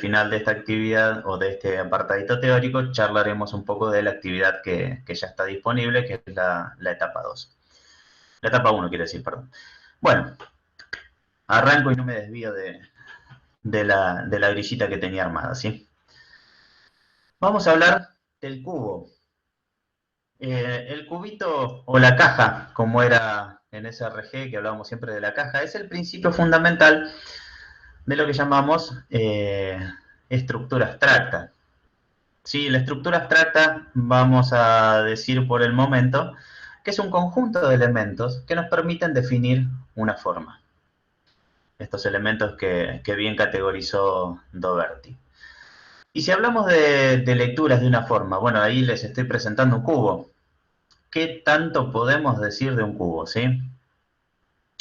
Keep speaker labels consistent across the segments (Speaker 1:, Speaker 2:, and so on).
Speaker 1: final de esta actividad o de este apartadito teórico charlaremos un poco de la actividad que ya está disponible, que es la etapa 2. La etapa 1 quiere decir, perdón. Bueno, arranco y no me desvío de la grillita que tenía armada, ¿sí? Vamos a hablar del cubo. El cubito o la caja, como era en SRG, que hablábamos siempre de la caja, es el principio fundamental de lo que llamamos estructura abstracta. Sí, la estructura abstracta, vamos a decir por el momento, que es un conjunto de elementos que nos permiten definir una forma. Estos elementos que bien categorizó Doberti. Y si hablamos de lecturas de una forma, bueno, ahí les estoy presentando un cubo. ¿Qué tanto podemos decir de un cubo, sí?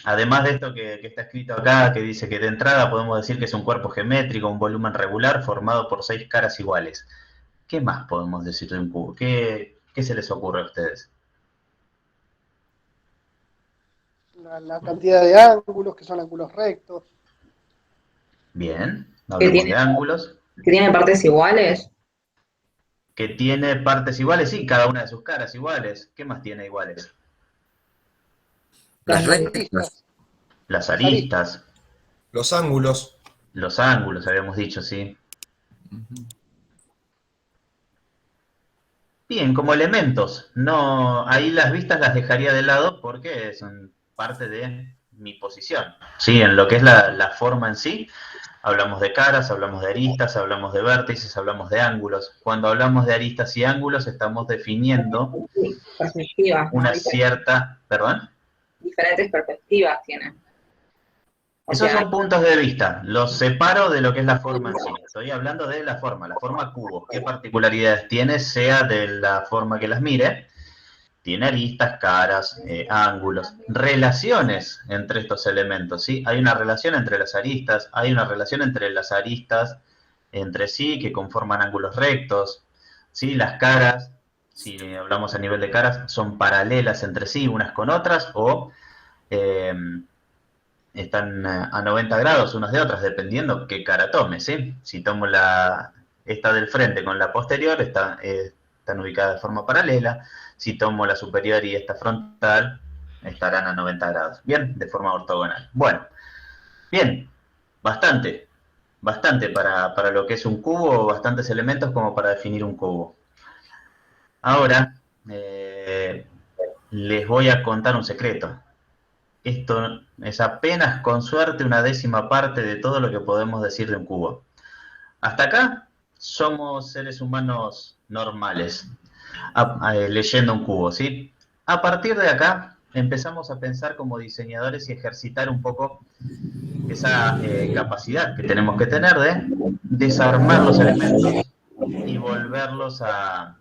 Speaker 1: Además de esto que está escrito acá, que dice que de entrada podemos decir que es un cuerpo geométrico, un volumen regular formado por 6 caras iguales. ¿Qué más podemos decir de un cubo? ¿Qué se les ocurre a ustedes?
Speaker 2: La cantidad de ángulos, que son ángulos rectos.
Speaker 1: Bien,
Speaker 3: ¿Que
Speaker 1: hablemos de
Speaker 3: tiene,
Speaker 1: ángulos.
Speaker 3: que tiene partes iguales?
Speaker 1: ¿Que tiene partes iguales? Sí, cada una de sus caras iguales. ¿Qué más tiene iguales?
Speaker 4: Las
Speaker 2: Las
Speaker 4: rectas,
Speaker 2: aristas.
Speaker 1: Las
Speaker 2: Las aristas.
Speaker 1: aristas,
Speaker 4: los ángulos.
Speaker 1: los ángulos, habíamos dicho, sí. Bien, como elementos, no, ahí las vistas las dejaría de lado porque son parte de mi posición, ¿sí? En lo que es la forma en sí, hablamos de caras, hablamos de aristas, hablamos de vértices, hablamos de ángulos. Cuando hablamos de aristas y ángulos estamos definiendo
Speaker 3: Perspectivas, ¿no?
Speaker 1: una cierta, ¿perdón?
Speaker 3: Diferentes perspectivas tiene. O
Speaker 1: Esos
Speaker 3: sea,
Speaker 1: son puntos de vista, los separo de lo que es la forma en sí. Estoy hablando de la forma cubo. ¿Qué particularidades tiene? Sea de la forma que las mire. Tiene aristas, caras, ángulos, relaciones entre estos elementos, ¿sí? Hay una relación entre las aristas, hay una relación entre las aristas entre sí que conforman ángulos rectos, ¿sí? Las caras, si hablamos a nivel de caras, son paralelas entre sí unas con otras o están a 90 grados unas de otras, dependiendo qué cara tome, ¿sí? Si tomo esta del frente con la posterior, están ubicadas de forma paralela. Si tomo la superior y esta frontal, estarán a 90 grados. Bien, de forma ortogonal. Bueno, bien, bastante para lo que es un cubo, bastantes elementos como para definir un cubo. Ahora, les voy a contar un secreto. Esto es apenas con suerte una décima parte de todo lo que podemos decir de un cubo. Hasta acá somos seres humanos normales, leyendo un cubo, ¿sí? A partir de acá empezamos a pensar como diseñadores y ejercitar un poco esa capacidad que tenemos que tener de desarmar los elementos y volverlos a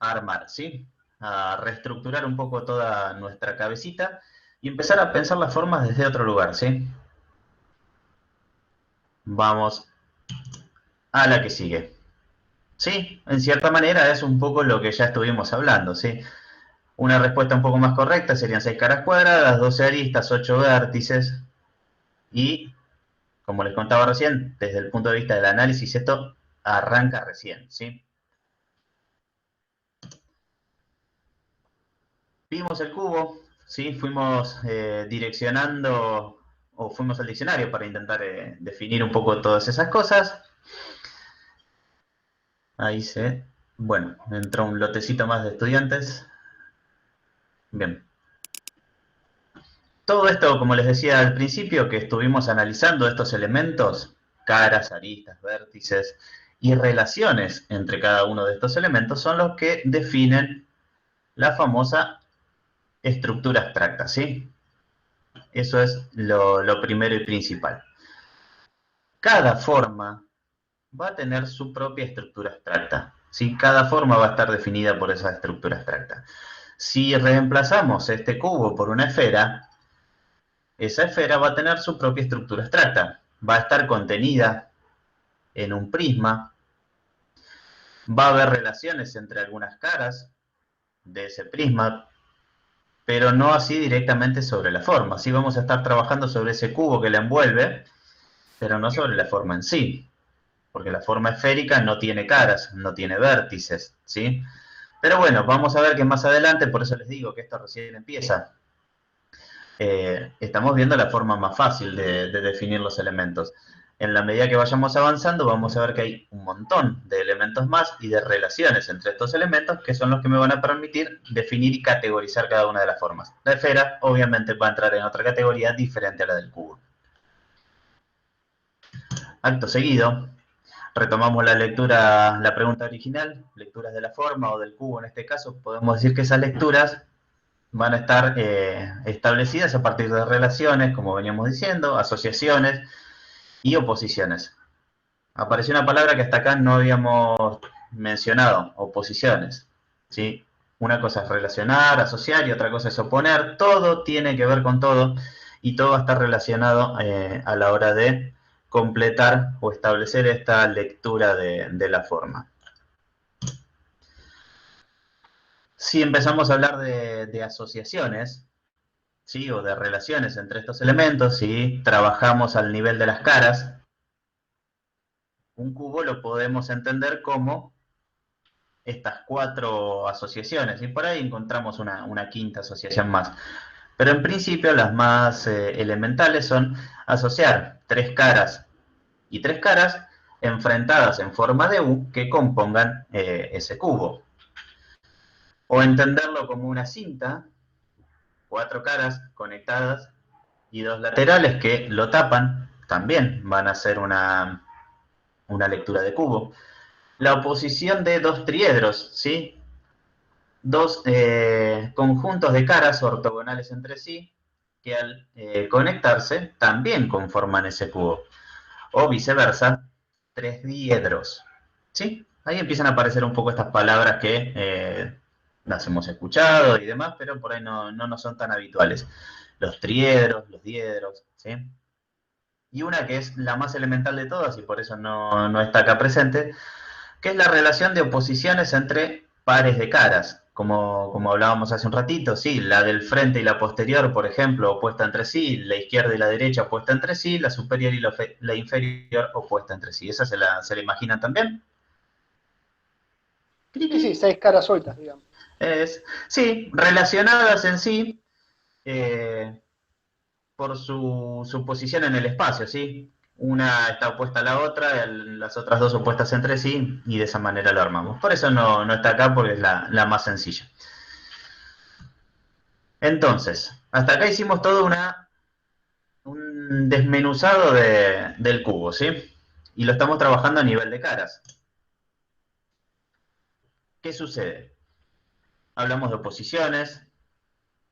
Speaker 1: armar, ¿sí? A reestructurar un poco toda nuestra cabecita y empezar a pensar las formas desde otro lugar, ¿sí? Vamos a la que sigue. Sí, en cierta manera es un poco lo que ya estuvimos hablando, ¿sí? Una respuesta un poco más correcta serían 6 caras cuadradas, 12 aristas, 8 vértices y, como les contaba recién, desde el punto de vista del análisis, esto arranca recién, ¿sí? Vimos el cubo, ¿sí? Fuimos direccionando o fuimos al diccionario para intentar definir un poco todas esas cosas. Ahí bueno, entró un lotecito más de estudiantes. Bien. Todo esto, como les decía al principio, que estuvimos analizando estos elementos, caras, aristas, vértices y relaciones entre cada uno de estos elementos, son los que definen la famosa estructura abstracta, ¿sí? Eso es lo primero y principal. Cada forma va a tener su propia estructura abstracta, ¿sí? Cada forma va a estar definida por esa estructura abstracta. Si reemplazamos este cubo por una esfera, esa esfera va a tener su propia estructura abstracta. Va a estar contenida en un prisma, va a haber relaciones entre algunas caras de ese prisma, pero no así directamente sobre la forma. Sí vamos a estar trabajando sobre ese cubo que la envuelve, pero no sobre la forma en sí, porque la forma esférica no tiene caras, no tiene vértices, ¿sí? Pero bueno, vamos a ver que más adelante, por eso les digo que esto recién empieza. Estamos viendo la forma más fácil de definir los elementos. En la medida que vayamos avanzando, vamos a ver que hay un montón de elementos más y de relaciones entre estos elementos que son los que me van a permitir definir y categorizar cada una de las formas. La esfera, obviamente, va a entrar en otra categoría diferente a la del cubo. Acto seguido, retomamos la lectura, la pregunta original, lecturas de la forma o del cubo en este caso. Podemos decir que esas lecturas van a estar establecidas a partir de relaciones, como veníamos diciendo, asociaciones y oposiciones. Apareció una palabra que hasta acá no habíamos mencionado, oposiciones, ¿sí? Una cosa es relacionar, asociar y otra cosa es oponer. Todo tiene que ver con todo y todo está relacionado a la hora de completar o establecer esta lectura de la forma. Si empezamos a hablar de asociaciones, ¿sí? O de relaciones entre estos elementos, si trabajamos al nivel de las caras, un cubo lo podemos entender como estas 4 asociaciones, y por ahí encontramos una quinta asociación más. Pero en principio las más elementales son asociar 3 caras y 3 caras enfrentadas en forma de U que compongan ese cubo. O entenderlo como una cinta, 4 caras conectadas y 2 laterales que lo tapan, también van a ser una lectura de cubo. La oposición de 2 triedros, ¿sí? 2 conjuntos de caras ortogonales entre sí, que al conectarse también conforman ese cubo. O viceversa, 3 diedros, ¿sí? Ahí empiezan a aparecer un poco estas palabras que las hemos escuchado y demás, pero por ahí no nos son tan habituales. Los triedros, los diedros, ¿sí? Y una que es la más elemental de todas, y por eso no está acá presente, que es la relación de oposiciones entre pares de caras. Como hablábamos hace un ratito, sí, la del frente y la posterior, por ejemplo, opuesta entre sí, la izquierda y la derecha opuesta entre sí, la superior y la inferior opuesta entre sí. ¿Esa se la imaginan también?
Speaker 2: Sí, 6 caras sueltas, digamos.
Speaker 1: Sí, relacionadas en sí por su posición en el espacio, ¿sí? Una está opuesta a la otra, las otras 2 opuestas entre sí, y de esa manera lo armamos. Por eso no está acá, porque es la más sencilla. Entonces, hasta acá hicimos todo un desmenuzado del cubo, ¿sí? Y lo estamos trabajando a nivel de caras. ¿Qué sucede? Hablamos de oposiciones,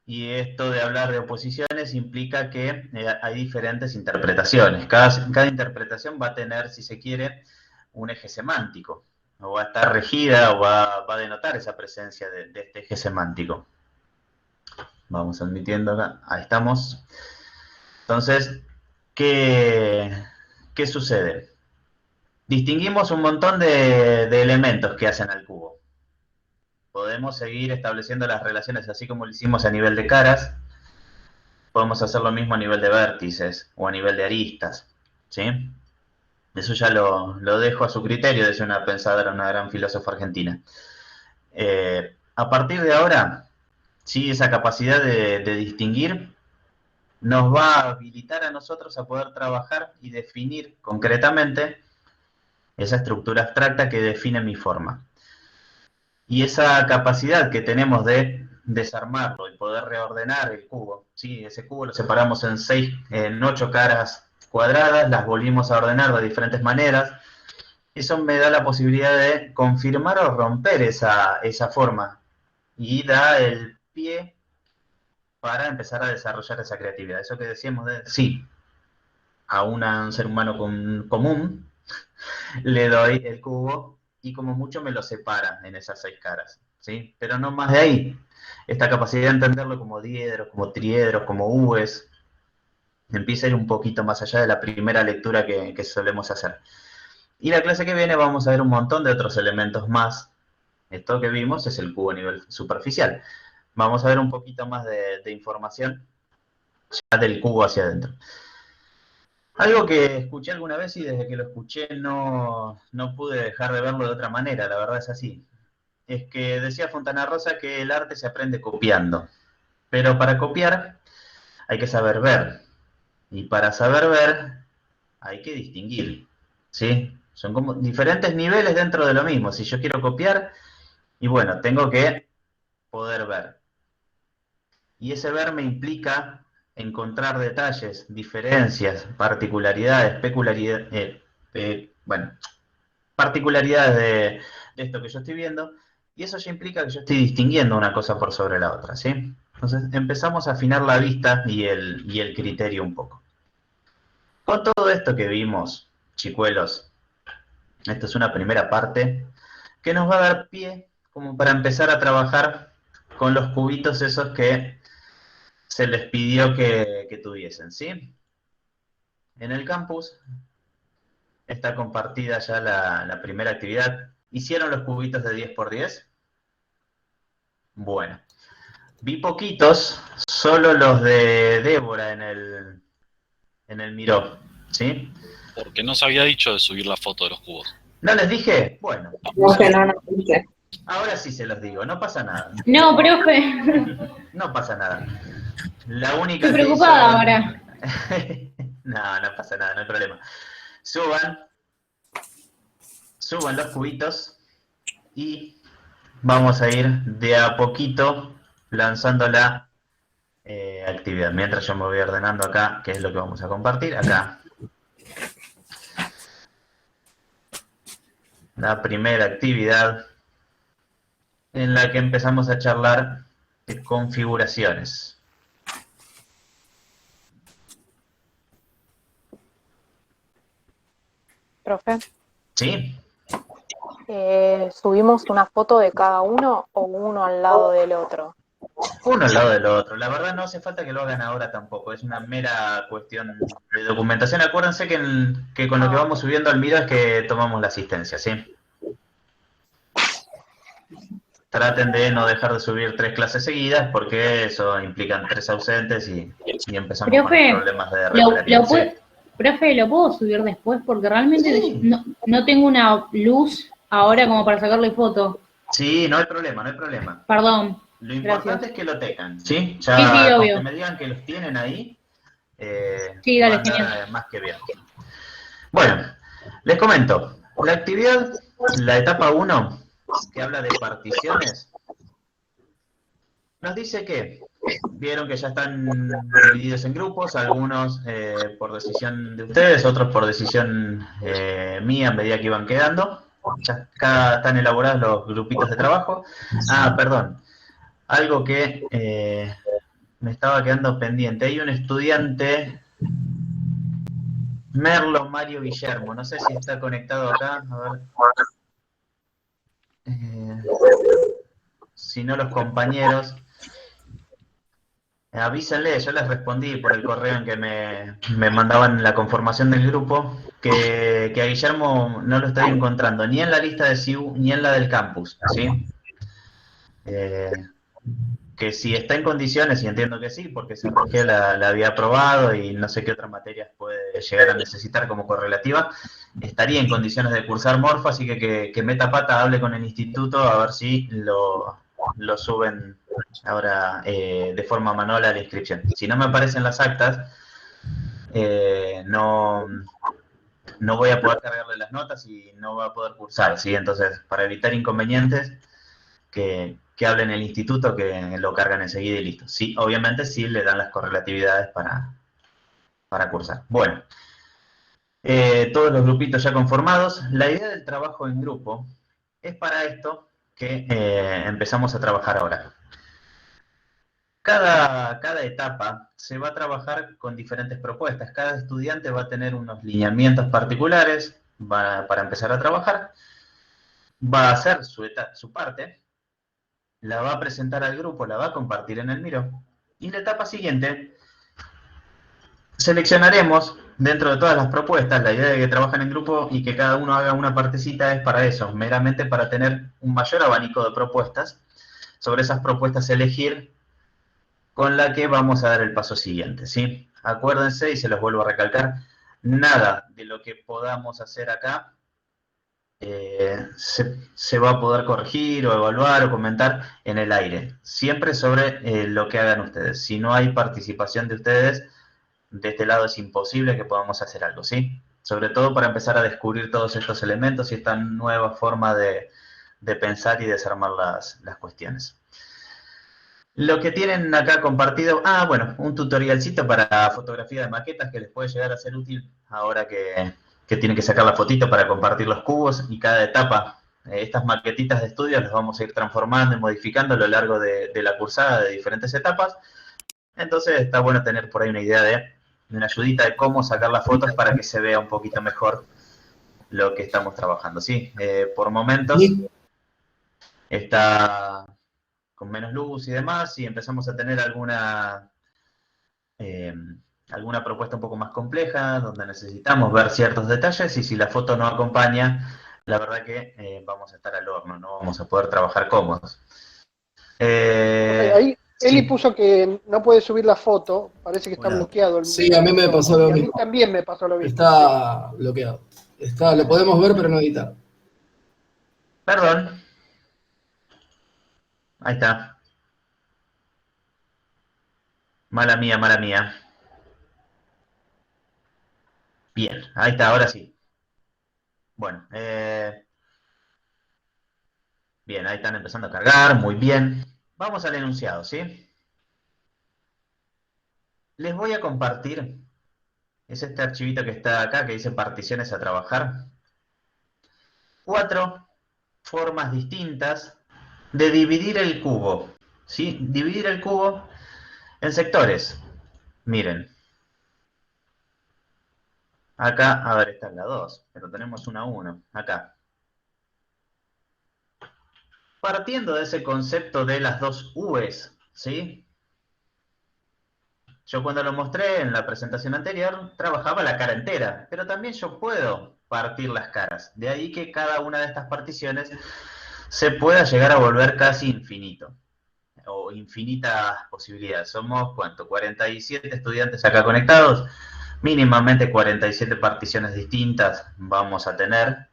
Speaker 1: y esto de hablar de oposiciones implica que hay diferentes interpretaciones. Cada interpretación va a tener, si se quiere, un eje semántico, o va a estar regida, o va a denotar esa presencia de este eje semántico. Vamos admitiendo acá, ahí estamos. Entonces, ¿qué sucede? Distinguimos un montón de elementos que hacen al cubo. Podemos seguir estableciendo las relaciones así como lo hicimos a nivel de caras. Podemos hacer lo mismo a nivel de vértices o a nivel de aristas, ¿sí? Eso ya lo dejo a su criterio, decía una pensadora, una gran filósofa argentina. A partir de ahora, sí, esa capacidad de distinguir nos va a habilitar a nosotros a poder trabajar y definir concretamente esa estructura abstracta que define mi forma. Y esa capacidad que tenemos de desarmarlo y poder reordenar el cubo, ¿sí? Ese cubo lo separamos en 8 caras cuadradas, las volvimos a ordenar de diferentes maneras. Eso me da la posibilidad de confirmar o romper esa forma y da el pie para empezar a desarrollar esa creatividad. Eso que decíamos de, sí, a un ser humano común le doy el cubo y como mucho me lo separa en esas 6 caras, ¿sí? Pero no más de ahí. Esta capacidad de entenderlo como diedros, como triedros, como U's, empieza a ir un poquito más allá de la primera lectura que solemos hacer. Y la clase que viene vamos a ver un montón de otros elementos más. Esto que vimos es el cubo a nivel superficial. Vamos a ver un poquito más de información ya del cubo hacia adentro. Algo que escuché alguna vez y desde que lo escuché no pude dejar de verlo de otra manera, la verdad es así. Es que decía Fontana Rosa que el arte se aprende copiando, pero para copiar hay que saber ver, y para saber ver hay que distinguir, ¿sí? Son como diferentes niveles dentro de lo mismo. Si yo quiero copiar, y bueno, tengo que poder ver. Y ese ver me implica encontrar detalles, diferencias, particularidades, bueno, particularidades de esto que yo estoy viendo, y eso ya implica que yo estoy distinguiendo una cosa por sobre la otra, ¿sí? Entonces empezamos a afinar la vista y el criterio un poco. Con todo esto que vimos, chicuelos, esta es una primera parte que nos va a dar pie como para empezar a trabajar con los cubitos esos que se les pidió que tuviesen, ¿sí? En el campus está compartida ya la primera actividad. ¿Hicieron los cubitos de 10×10? Bueno, vi poquitos, solo los de Débora en el Miró, ¿sí?
Speaker 5: Porque no se había dicho de subir la foto de los cubos.
Speaker 1: ¿No les dije? Bueno,
Speaker 3: No sé, no dice.
Speaker 1: ahora sí se los digo, no pasa nada.
Speaker 6: No, profe.
Speaker 1: No pasa nada. La única
Speaker 6: Estoy
Speaker 1: que
Speaker 6: preocupada
Speaker 1: hizo-
Speaker 6: ahora.
Speaker 1: No pasa nada, no hay problema. Suban los cubitos y vamos a ir de a poquito lanzando la actividad. Mientras yo me voy ordenando acá, qué es lo que vamos a compartir. Acá. La primera actividad en la que empezamos a charlar de configuraciones.
Speaker 7: Profe,
Speaker 1: ¿Sí?
Speaker 7: ¿subimos una foto de cada uno o uno al lado del otro?
Speaker 1: Uno al lado del otro. La verdad no hace falta que lo hagan ahora tampoco. Es una mera cuestión de documentación. Acuérdense que con lo que vamos subiendo al Miro es que tomamos la asistencia, ¿sí? Traten de no dejar de subir 3 clases seguidas porque eso implican 3 ausentes y empezamos
Speaker 6: Profe,
Speaker 1: con problemas de
Speaker 6: Lo
Speaker 1: regularidad. ¿Sí?
Speaker 6: profe, ¿lo puedo subir después? Porque realmente
Speaker 1: Sí.
Speaker 6: no tengo una luz ahora como para sacarle foto.
Speaker 1: Sí, no hay problema, no hay problema.
Speaker 6: Perdón.
Speaker 1: Lo importante es que lo tengan, ¿sí? Ya
Speaker 6: Sí,
Speaker 1: con
Speaker 6: obvio.
Speaker 1: que me digan que los tienen ahí,
Speaker 6: Sí, dale,
Speaker 1: va a estar,
Speaker 6: genial.
Speaker 1: más que bien. Bueno, les comento. La actividad, la etapa 1, que habla de particiones, nos dice que vieron que ya están divididos en grupos, algunos por decisión de ustedes, otros por decisión mía a medida que iban quedando. Ya acá están elaborados los grupitos de trabajo. Ah, perdón. Algo que me estaba quedando pendiente. Hay un estudiante, Merlo Mario Guillermo, no sé si está conectado acá, a ver. Si no, los compañeros, avísenle, yo les respondí por el correo en que me mandaban la conformación del grupo, que a Guillermo no lo estoy encontrando, ni en la lista de CIU, ni en la del campus, ¿sí? Que si está en condiciones, y entiendo que sí, porque Sergio la había aprobado y no sé qué otras materias puede llegar a necesitar como correlativa, estaría en condiciones de cursar Morfo, así que meta pata, hable con el instituto a ver si lo suben ahora de forma manual a la inscripción. Si no me aparecen las actas, no voy a poder cargarle las notas y no va a poder cursar, ¿sí? Entonces, para evitar inconvenientes, que hablen el instituto, que lo cargan enseguida y listo. Sí, obviamente sí le dan las correlatividades para cursar. Bueno, todos los grupitos ya conformados. La idea del trabajo en grupo es para esto que empezamos a trabajar ahora. Cada etapa se va a trabajar con diferentes propuestas. Cada estudiante va a tener unos lineamientos particulares para empezar a trabajar. Va a hacer su parte, la va a presentar al grupo, la va a compartir en el Miro. Y la etapa siguiente, seleccionaremos dentro de todas las propuestas. La idea de que trabajen en grupo y que cada uno haga una partecita es para eso, meramente para tener un mayor abanico de propuestas. Sobre esas propuestas elegir con la que vamos a dar el paso siguiente, ¿sí? Acuérdense, y se los vuelvo a recalcar, nada de lo que podamos hacer acá se va a poder corregir o evaluar o comentar en el aire. Siempre sobre lo que hagan ustedes. Si no hay participación de ustedes, de este lado es imposible que podamos hacer algo, ¿sí? Sobre todo para empezar a descubrir todos estos elementos y esta nueva forma de pensar y desarmar las cuestiones. Lo que tienen acá compartido, bueno, un tutorialcito para fotografía de maquetas que les puede llegar a ser útil ahora que tienen que sacar la fotito para compartir los cubos y cada etapa. Estas maquetitas de estudio las vamos a ir transformando y modificando a lo largo de la cursada de diferentes etapas. Entonces está bueno tener por ahí una idea de una ayudita de cómo sacar las fotos para que se vea un poquito mejor lo que estamos trabajando. Sí, por momentos está con menos luz y demás, y empezamos a tener alguna propuesta un poco más compleja, donde necesitamos ver ciertos detalles, y si la foto no acompaña, la verdad que vamos a estar al horno, no vamos a poder trabajar cómodos.
Speaker 2: Ahí Eli
Speaker 1: sí.
Speaker 2: puso que no puede subir la foto, parece que está
Speaker 4: Bueno,
Speaker 2: bloqueado.
Speaker 8: Sí, a mí me pasó lo
Speaker 2: Y a mí
Speaker 8: mismo.
Speaker 2: también me pasó lo mismo.
Speaker 8: Está bloqueado. Lo podemos ver, pero no editar.
Speaker 1: Perdón. Ahí está. Mala mía, mala mía. Bien, ahí está, ahora sí. Bueno, bien, ahí están empezando a cargar, muy bien. Vamos al enunciado, ¿sí? Les voy a compartir, es este archivito que está acá, que dice particiones a trabajar. 4 formas distintas de dividir el cubo, ¿sí? Dividir el cubo en sectores. Miren. Acá, a ver, esta es la 2, pero tenemos una 1, acá. Partiendo de ese concepto de las dos U's, ¿sí? Yo cuando lo mostré en la presentación anterior, trabajaba la cara entera, pero también yo puedo partir las caras. De ahí que cada una de estas particiones se pueda llegar a volver casi infinito, o infinitas posibilidades. Somos, ¿cuánto? 47 estudiantes acá conectados. Mínimamente 47 particiones distintas vamos a tener,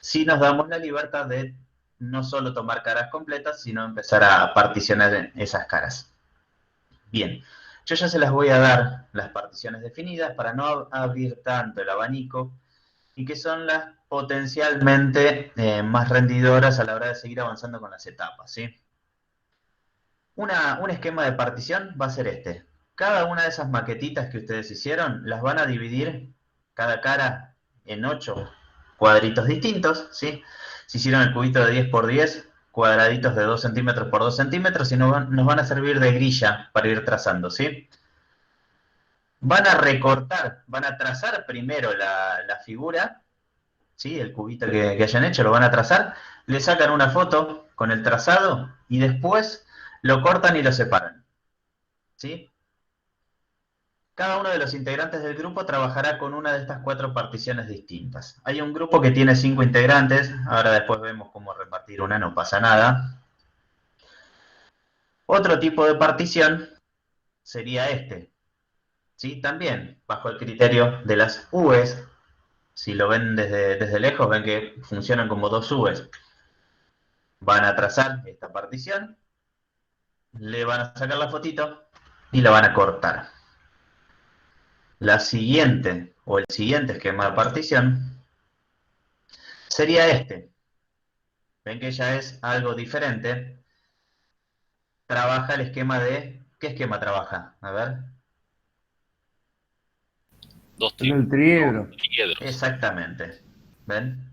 Speaker 1: si nos damos la libertad de no solo tomar caras completas, sino empezar a particionar esas caras. Bien, yo ya se las voy a dar las particiones definidas para no abrir tanto el abanico, y que son las potencialmente más rendidoras a la hora de seguir avanzando con las etapas, ¿sí? Un esquema de partición va a ser este. Cada una de esas maquetitas que ustedes hicieron, las van a dividir cada cara en 8 cuadritos distintos, ¿sí? Si hicieron el cubito de 10 por 10, cuadraditos de 2 centímetros por 2 centímetros, y nos van a servir de grilla para ir trazando, ¿sí? Van a recortar, van a trazar primero la figura, ¿sí? El cubito que hayan hecho lo van a trazar, le sacan una foto con el trazado y después lo cortan y lo separan, ¿sí? Cada uno de los integrantes del grupo trabajará con una de estas 4 particiones distintas. Hay un grupo que tiene 5 integrantes, ahora después vemos cómo repartir una, no pasa nada. Otro tipo de partición sería este, ¿sí? También bajo el criterio de las U's. Si lo ven desde lejos, ven que funcionan como 2 U's. Van a trazar esta partición, le van a sacar la fotito y la van a cortar. La siguiente, o el siguiente esquema de partición, sería este. Ven que ya es algo diferente. Trabaja el esquema de... ¿Qué esquema trabaja? A ver.
Speaker 5: Dos
Speaker 9: El triedro.
Speaker 5: triedros.
Speaker 1: Exactamente. ¿Ven?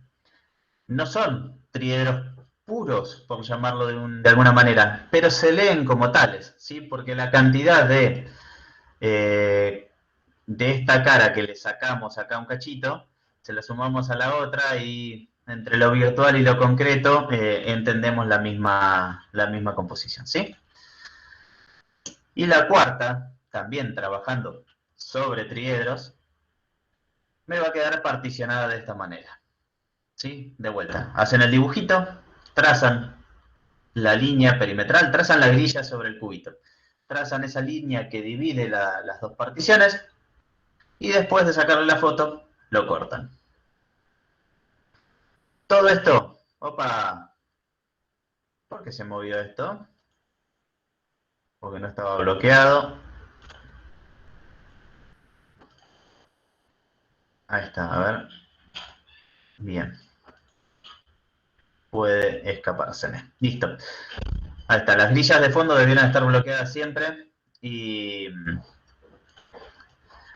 Speaker 1: No son triedros puros, por llamarlo de alguna manera, pero se leen como tales, ¿sí? Porque la cantidad de esta cara que le sacamos acá un cachito, se la sumamos a la otra y entre lo virtual y lo concreto entendemos la misma composición, ¿sí? Y la cuarta, también trabajando sobre triedros, me va a quedar particionada de esta manera, ¿sí? De vuelta, hacen el dibujito, trazan la línea perimetral, trazan la grilla sobre el cubito, trazan esa línea que divide las dos particiones, y después de sacarle la foto, lo cortan. Todo esto, opa, ¿por qué se movió esto? Porque no estaba bloqueado. Ahí está, a ver. Bien. Puede escapársele. Listo. Ahí está, las grillas de fondo debieran estar bloqueadas siempre y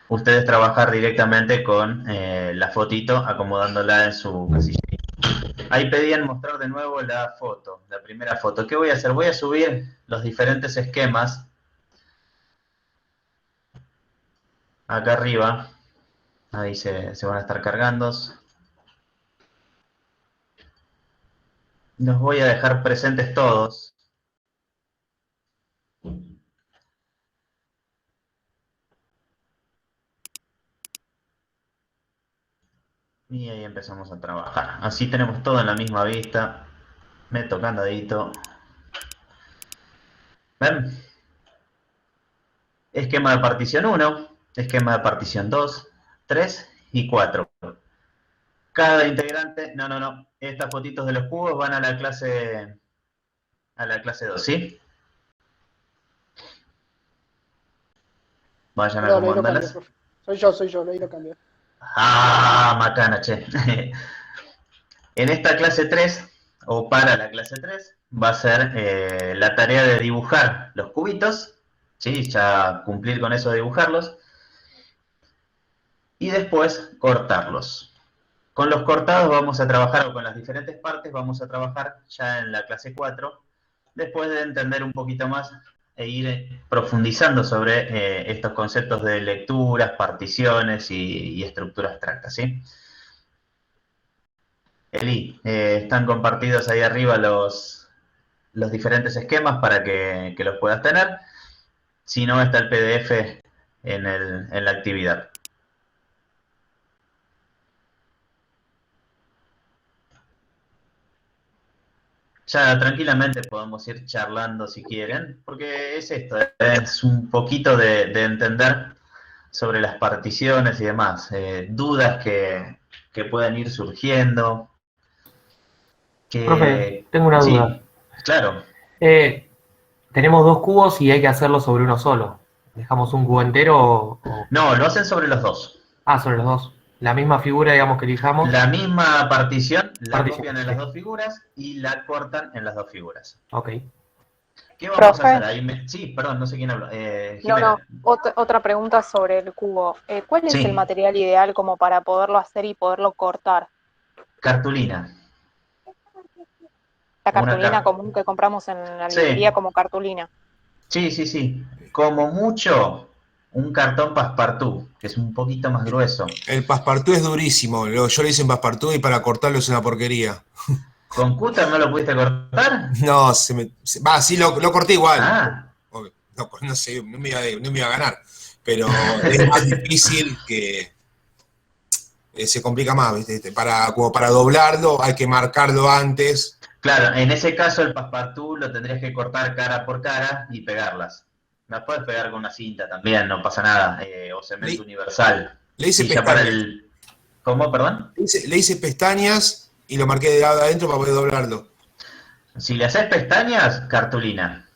Speaker 1: ustedes trabajar directamente con la fotito acomodándola en su casilla. Ahí pedían mostrar de nuevo la foto, la primera foto. ¿Qué voy a hacer? Voy a subir los diferentes esquemas acá arriba. Ahí se van a estar cargando. Los voy a dejar presentes todos. Y ahí empezamos a trabajar. Así tenemos todo en la misma vista. Meto candadito. ¿Ven? Esquema de partición 1, esquema de partición 2, 3 y 4. Cada integrante, no. Estas fotitos de los cubos van a la clase 2, ¿sí? Vayan a acomodarlas.
Speaker 2: Soy yo, ahí lo cambio.
Speaker 1: Ah, macana, che. En esta clase 3, o para la clase 3, va a ser la tarea de dibujar los cubitos, ¿sí? Ya cumplir con eso de dibujarlos. Y después cortarlos. Con los cortados vamos a trabajar, o con las diferentes partes vamos a trabajar ya en la clase 4, después de entender un poquito más e ir profundizando sobre estos conceptos de lecturas, particiones y estructura abstracta, ¿sí? Eli, están compartidos ahí arriba los diferentes esquemas para que los puedas tener. Si no, está el PDF en la actividad. Ya tranquilamente podemos ir charlando si quieren, porque es esto, es un poquito de entender sobre las particiones y demás, dudas que pueden ir surgiendo.
Speaker 9: Profe, tengo una duda.
Speaker 1: Sí, claro.
Speaker 9: Tenemos 2 cubos y hay que hacerlo sobre uno solo. ¿Dejamos un cubo entero o...?
Speaker 1: No, lo hacen sobre los dos.
Speaker 9: Ah, sobre los dos. La misma figura, digamos, que elijamos.
Speaker 1: La misma partición, la copian en las dos figuras y la cortan en las dos figuras.
Speaker 9: Ok.
Speaker 1: ¿Qué vamos
Speaker 7: Profe.
Speaker 1: a hacer? Ahí sí, perdón, no sé quién habló.
Speaker 7: No, otra pregunta sobre el cubo. ¿Cuál es
Speaker 1: Sí.
Speaker 7: el material ideal como para poderlo hacer y poderlo cortar?
Speaker 1: Cartulina.
Speaker 7: La
Speaker 1: Una
Speaker 7: cartulina común que compramos en la
Speaker 1: Sí.
Speaker 7: librería como cartulina.
Speaker 1: Sí. Como mucho, un cartón passepartout, que es un poquito más grueso.
Speaker 4: El passepartout es durísimo. Yo le hice en passepartout y para cortarlo es una porquería.
Speaker 1: ¿Con cúter no lo pudiste cortar?
Speaker 4: No, sí, lo corté igual.
Speaker 1: Ah,
Speaker 4: No sé, no me iba a ganar. Pero es más difícil que... se complica más, ¿viste? Como para doblarlo hay que marcarlo antes.
Speaker 1: claro, en ese caso el passepartout lo tendrías que cortar cara por cara y pegarlas. Las puedes pegar con una cinta también, no pasa nada, o cemento universal.
Speaker 4: Le hice
Speaker 1: Y ya para
Speaker 4: pestañas.
Speaker 1: ¿Cómo, perdón?
Speaker 4: Le hice pestañas y lo marqué de lado adentro para poder doblarlo.
Speaker 1: Si le haces pestañas, cartulina.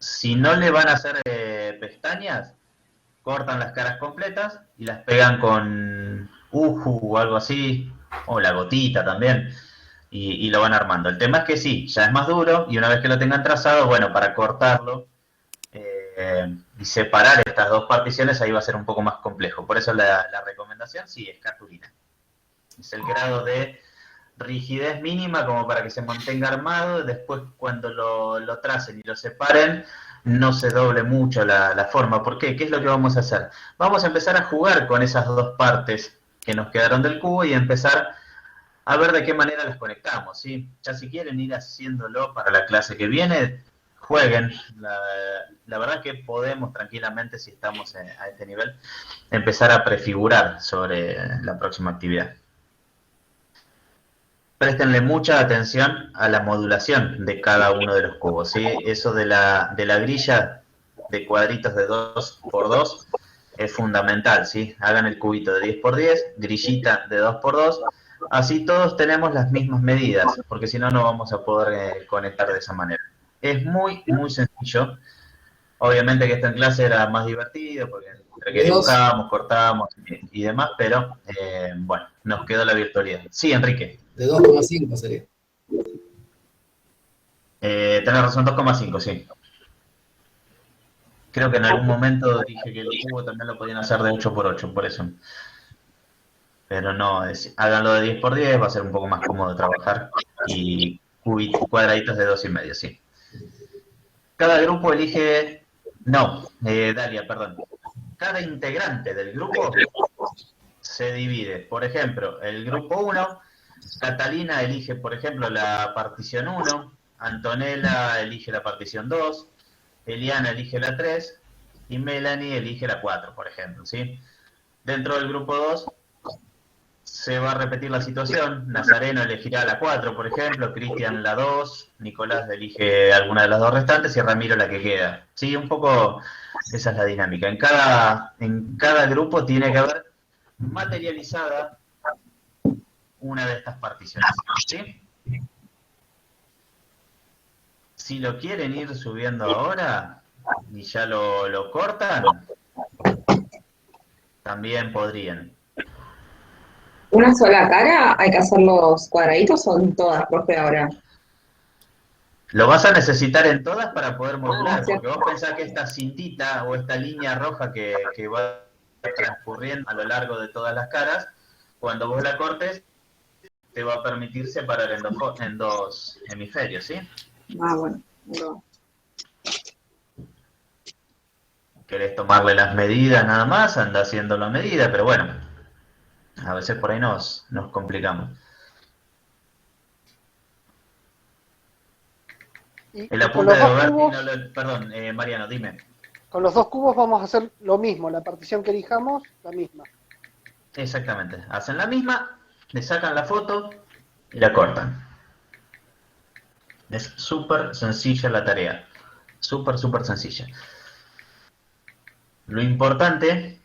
Speaker 1: Si no le van a hacer pestañas, cortan las caras completas y las pegan con uju o algo así, o la gotita también, y lo van armando. El tema es que sí, ya es más duro, y una vez que lo tengan trazado, bueno, para cortarlo y separar estas dos particiones, ahí va a ser un poco más complejo. Por eso la recomendación, sí, es cartulina. Es el grado de rigidez mínima como para que se mantenga armado, después cuando lo tracen y lo separen, no se doble mucho la forma. ¿Por qué? ¿Qué es lo que vamos a hacer? Vamos a empezar a jugar con esas dos partes que nos quedaron del cubo y empezar a ver de qué manera las conectamos, ¿sí? Ya si quieren ir haciéndolo para la clase que viene, jueguen. La verdad que podemos tranquilamente, si estamos a este nivel, empezar a prefigurar sobre la próxima actividad. Préstenle mucha atención a la modulación de cada uno de los cubos, ¿sí? Eso de la grilla de cuadritos de 2x2 es fundamental, ¿sí? Hagan el cubito de 10 por 10, grillita de 2 por 2, así todos tenemos las mismas medidas, porque si no, no vamos a poder conectar de esa manera. Es muy, muy sencillo. Obviamente que esto en clase era más divertido, porque entre que dibujábamos, cortábamos y demás, pero bueno, nos quedó la virtualidad. Sí, Enrique.
Speaker 8: De 2,5 sería.
Speaker 1: Tenés razón, 2,5, sí. Creo que en algún momento dije que el cubo también lo podían hacer de 8 por 8, por eso. Pero no, háganlo de 10 por 10, va a ser un poco más cómodo de trabajar. Y cuadraditos de 2,5, sí. Cada grupo elige... No, Dalia, perdón. Cada integrante del grupo se divide. Por ejemplo, el grupo 1, Catalina elige, por ejemplo, la partición 1, Antonella elige la partición 2, Eliana elige la 3 y Melanie elige la 4, por ejemplo, ¿sí? Dentro del grupo 2 se va a repetir la situación. Nazareno elegirá la 4, por ejemplo, Cristian la 2, Nicolás elige alguna de las dos restantes y Ramiro la que queda. Sí, un poco esa es la dinámica. En cada grupo tiene que haber materializada una de estas particiones, ¿sí? Si lo quieren ir subiendo ahora y ya lo cortan, también podrían.
Speaker 3: ¿Una sola cara? ¿Hay que hacer los cuadraditos o en todas, profe, ahora?
Speaker 1: Lo vas a necesitar en todas para poder modular,
Speaker 3: sí.
Speaker 1: porque vos pensás que esta cintita o esta línea roja que va transcurriendo a lo largo de todas las caras, cuando vos la cortes, te va a permitir separar en dos hemisferios, ¿sí?
Speaker 3: Ah, bueno. No.
Speaker 1: Querés tomarle las medidas nada más, anda haciendo la medida, pero bueno, a veces por ahí nos complicamos. El apunte de Roberti, perdón, Mariano, dime.
Speaker 2: Con los dos cubos vamos a hacer lo mismo, la partición que elijamos, la misma.
Speaker 1: Exactamente, hacen la misma, le sacan la foto y la cortan. Es súper sencilla la tarea, súper sencilla. Lo importante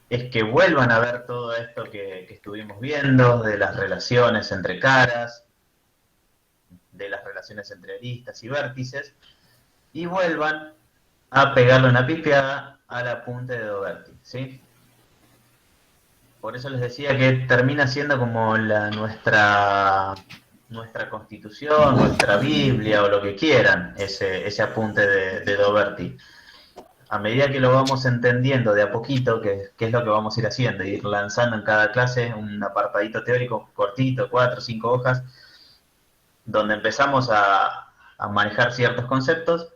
Speaker 1: es que vuelvan a ver todo esto que estuvimos viendo, de las relaciones entre caras, de las relaciones entre aristas y vértices, y vuelvan a pegarle una pifiada al apunte de Doberti, ¿sí? Por eso les decía que termina siendo como nuestra constitución, nuestra Biblia o lo que quieran, ese apunte de Doberti. A medida que lo vamos entendiendo de a poquito, que es lo que vamos a ir haciendo, ir lanzando en cada clase un apartadito teórico cortito, 4 o 5 hojas, donde empezamos a manejar ciertos conceptos.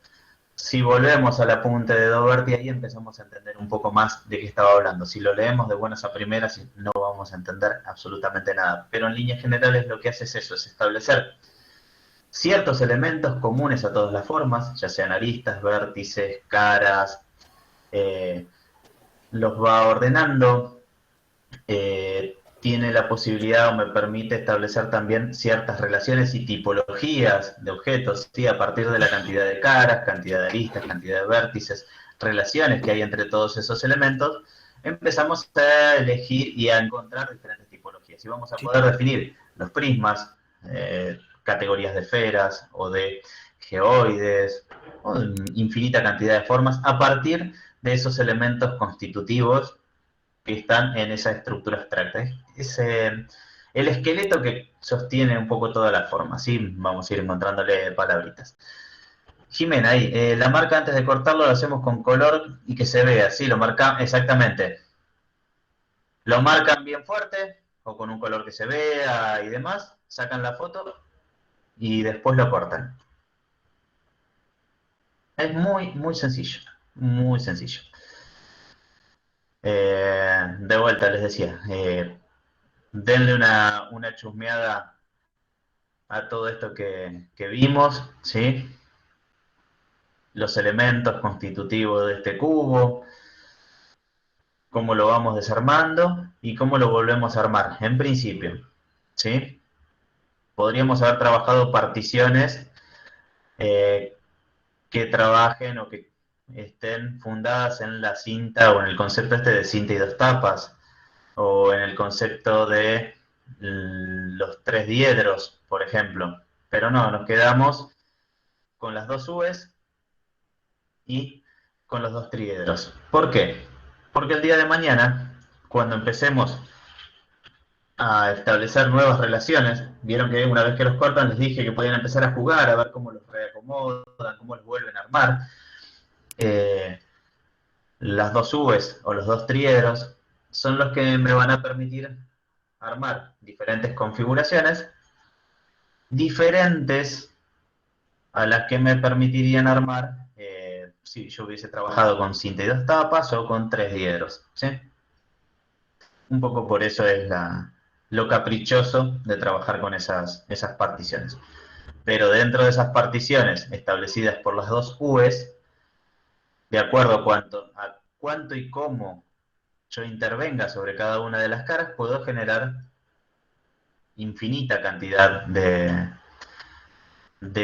Speaker 1: Si volvemos al apunte de Doberti, ahí empezamos a entender un poco más de qué estaba hablando. Si lo leemos de buenas a primeras, no vamos a entender absolutamente nada. Pero en líneas generales lo que hace es eso, es establecer ciertos elementos comunes a todas las formas, ya sean aristas, vértices, caras, los va ordenando, tiene la posibilidad o me permite establecer también ciertas relaciones y tipologías de objetos, ¿sí? A partir de la cantidad de caras, cantidad de aristas, cantidad de vértices, relaciones que hay entre todos esos elementos, empezamos a elegir y a encontrar diferentes tipologías. Y vamos a poder definir los prismas, categorías de esferas o de geoides, o infinita cantidad de formas, a partir de esos elementos constitutivos que están en esa estructura abstracta. Es el esqueleto que sostiene un poco toda la forma, ¿sí? Vamos a ir encontrándole palabritas. Jimena, ahí, la marca antes de cortarlo lo hacemos con color y que se vea, ¿sí? Lo marcan, exactamente. Lo marcan bien fuerte, o con un color que se vea y demás, sacan la foto y después lo cortan. Es muy sencillo, muy sencillo. De vuelta les decía, denle una chusmeada a todo esto que vimos, ¿sí? Los elementos constitutivos de este cubo, cómo lo vamos desarmando y cómo lo volvemos a armar, en principio, ¿sí? Podríamos haber trabajado particiones que trabajen o que estén fundadas en la cinta o en el concepto este de cinta y dos tapas, o en el concepto de los tres diedros, por ejemplo. Pero no, nos quedamos con las dos U's y con los dos triedros. ¿Por qué? Porque el día de mañana, cuando empecemos a establecer nuevas relaciones, vieron que una vez que los cortan les dije que podían empezar a jugar, a ver cómo los reacomodan, cómo los vuelven a armar. Las dos U's o los dos triedros son los que me van a permitir armar diferentes configuraciones diferentes a las que me permitirían armar si yo hubiese trabajado con cinta y dos tapas o con tres diedros, ¿sí? Un poco por eso es lo caprichoso de trabajar con esas particiones. Pero dentro de esas particiones establecidas por las dos U's, de acuerdo a cuánto y cómo yo intervenga sobre cada una de las caras, puedo generar infinita cantidad de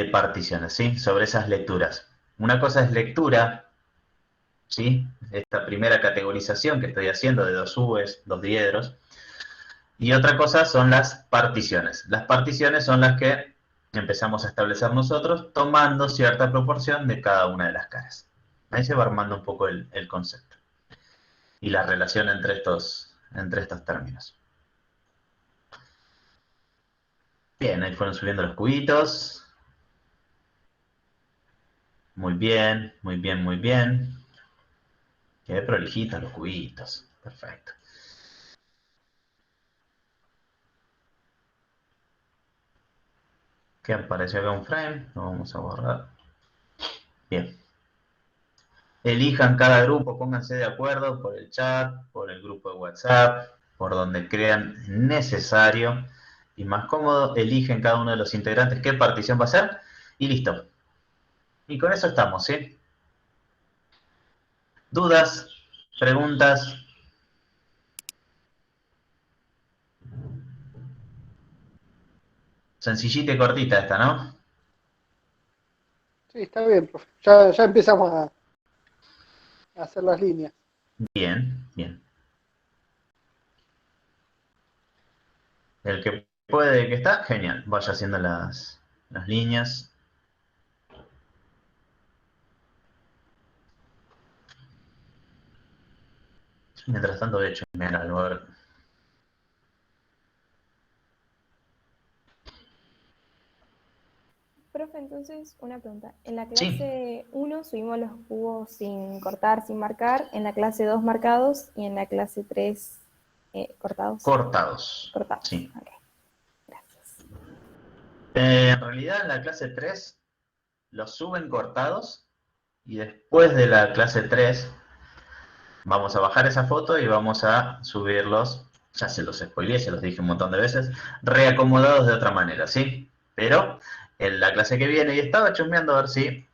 Speaker 1: particiones, ¿sí? Sobre esas lecturas. Una cosa es lectura, ¿sí? Esta primera categorización que estoy haciendo de dos U's, dos diedros, y otra cosa son las particiones. Las particiones son las que empezamos a establecer nosotros tomando cierta proporción de cada una de las caras. Ahí se va armando un poco el concepto y la relación entre estos términos. Bien, ahí fueron subiendo los cubitos. Muy bien, muy bien, muy bien. Quedé prolijitos los cubitos. Perfecto. ¿Qué apareció acá un frame? Lo vamos a borrar. Bien. Elijan cada grupo, pónganse de acuerdo por el chat, por el grupo de WhatsApp, por donde crean necesario y más cómodo. Eligen cada uno de los integrantes qué partición va a ser y listo. Y con eso estamos, ¿sí? ¿Dudas? ¿Preguntas? Sencillita y cortita esta, ¿no?
Speaker 2: Sí, está bien, profe. Ya empezamos a hacer las líneas.
Speaker 1: Bien, bien. El que puede, que está, genial. Vaya haciendo las líneas. Mientras tanto, de hecho, mira, a ver.
Speaker 7: Profe, entonces, una pregunta. En la
Speaker 1: Sí,
Speaker 7: clase 1 subimos los cubos sin cortar, sin marcar, en la clase 2 marcados y en la clase 3 cortados.
Speaker 1: cortados.
Speaker 7: Cortados.
Speaker 1: Sí.
Speaker 7: Ok, gracias.
Speaker 1: En realidad, en la clase 3 los suben cortados y después de la clase 3 vamos a bajar esa foto y vamos a subirlos, ya se los spoileé, se los dije un montón de veces, reacomodados de otra manera, ¿sí? Pero en la clase que viene, y estaba chusmeando a ver si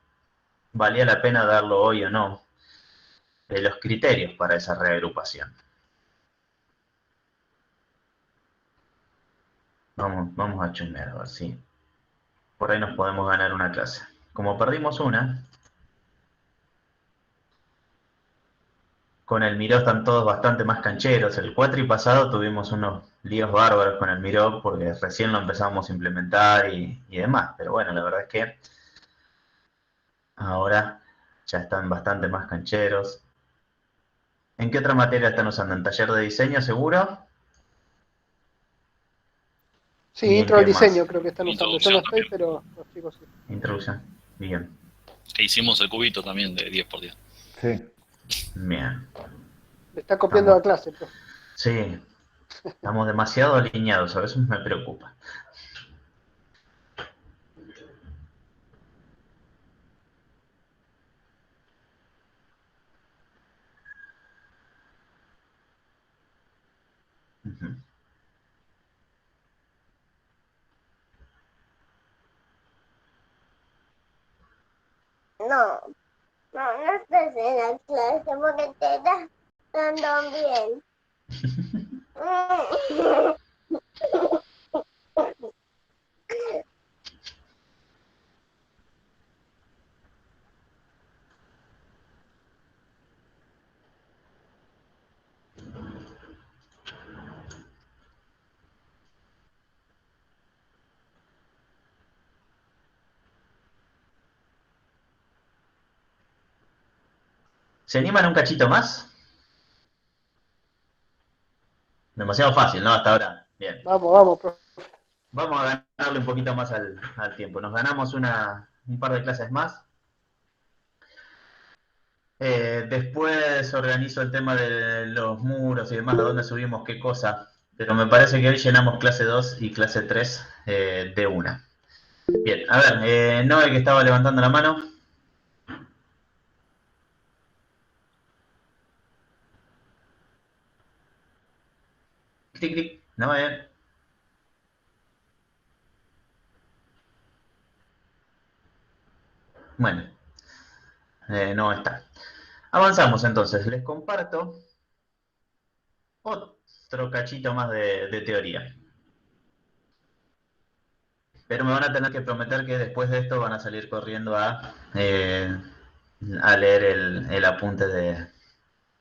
Speaker 1: valía la pena darlo hoy o no, de los criterios para esa reagrupación. Vamos a chusmear a ver si por ahí nos podemos ganar una clase. Como perdimos una, con el Miró están todos bastante más cancheros. El cuatri pasado tuvimos unos líos bárbaros con el Miró porque recién lo empezamos a implementar y demás. Pero bueno, la verdad es que ahora ya están bastante más cancheros. ¿En qué otra materia están usando? ¿En taller de diseño seguro?
Speaker 2: Sí,
Speaker 1: ¿Y en
Speaker 2: intro al
Speaker 1: qué más?
Speaker 2: diseño creo que están usando. Yo no estoy, pero los chicos sí.
Speaker 1: Introducción. Bien.
Speaker 5: Que hicimos el cubito también de 10x10.
Speaker 10: Sí.
Speaker 1: Bien.
Speaker 2: Le está copiando la clase, profe.
Speaker 1: Sí. Estamos demasiado alineados, a veces me preocupa. Ujú.
Speaker 11: No, no estás en la clase porque te estás dando bien.
Speaker 1: ¿Se animan un cachito más? Demasiado fácil, ¿no? Hasta ahora. Bien.
Speaker 2: Vamos, profe.
Speaker 1: Vamos a ganarle un poquito más al tiempo. Nos ganamos un par de clases más. Después organizo el tema de los muros y demás, de dónde subimos qué cosa. Pero me parece que hoy llenamos clase 2 y clase 3 de una. Bien, a ver, Noé que estaba levantando la mano. Clic, clic, Noé. Bueno, no está. Avanzamos entonces, les comparto otro cachito más de teoría. Pero me van a tener que prometer que después de esto van a salir corriendo a leer el apunte de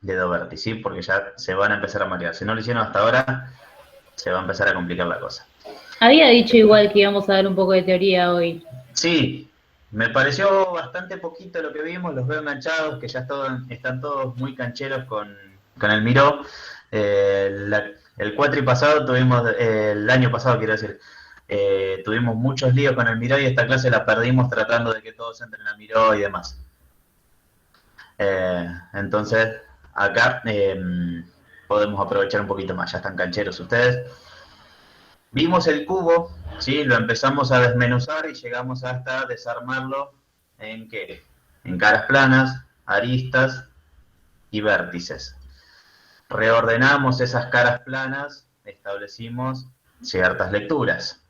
Speaker 1: Doberti, ¿sí? Porque ya se van a empezar a marear. Si no lo hicieron hasta ahora, se va a empezar a complicar la cosa.
Speaker 6: Había dicho igual que íbamos a dar un poco de teoría hoy.
Speaker 1: Sí, me pareció bastante poquito lo que vimos, los veo enganchados, que ya están todos muy cancheros con el Miró. El cuatri pasado tuvimos, el año pasado quiero decir, tuvimos muchos líos con el Miró y esta clase la perdimos tratando de que todos entren a Miró y demás. Entonces, acá podemos aprovechar un poquito más, ya están cancheros ustedes. Vimos el cubo, ¿sí? Lo empezamos a desmenuzar y llegamos hasta desarmarlo en ¿qué? En caras planas, aristas y vértices. Reordenamos esas caras planas, establecimos ciertas lecturas.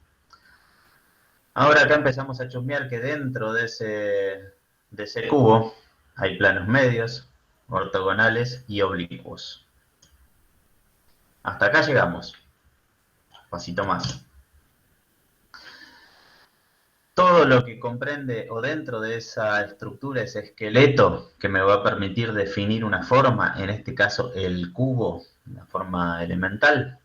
Speaker 1: Ahora acá empezamos a chusmear que dentro de ese cubo hay planos medios, ortogonales y oblicuos. Hasta acá llegamos. Pasito más. Todo lo que comprende o dentro de esa estructura, ese esqueleto que me va a permitir definir una forma, en este caso el cubo, una forma elemental,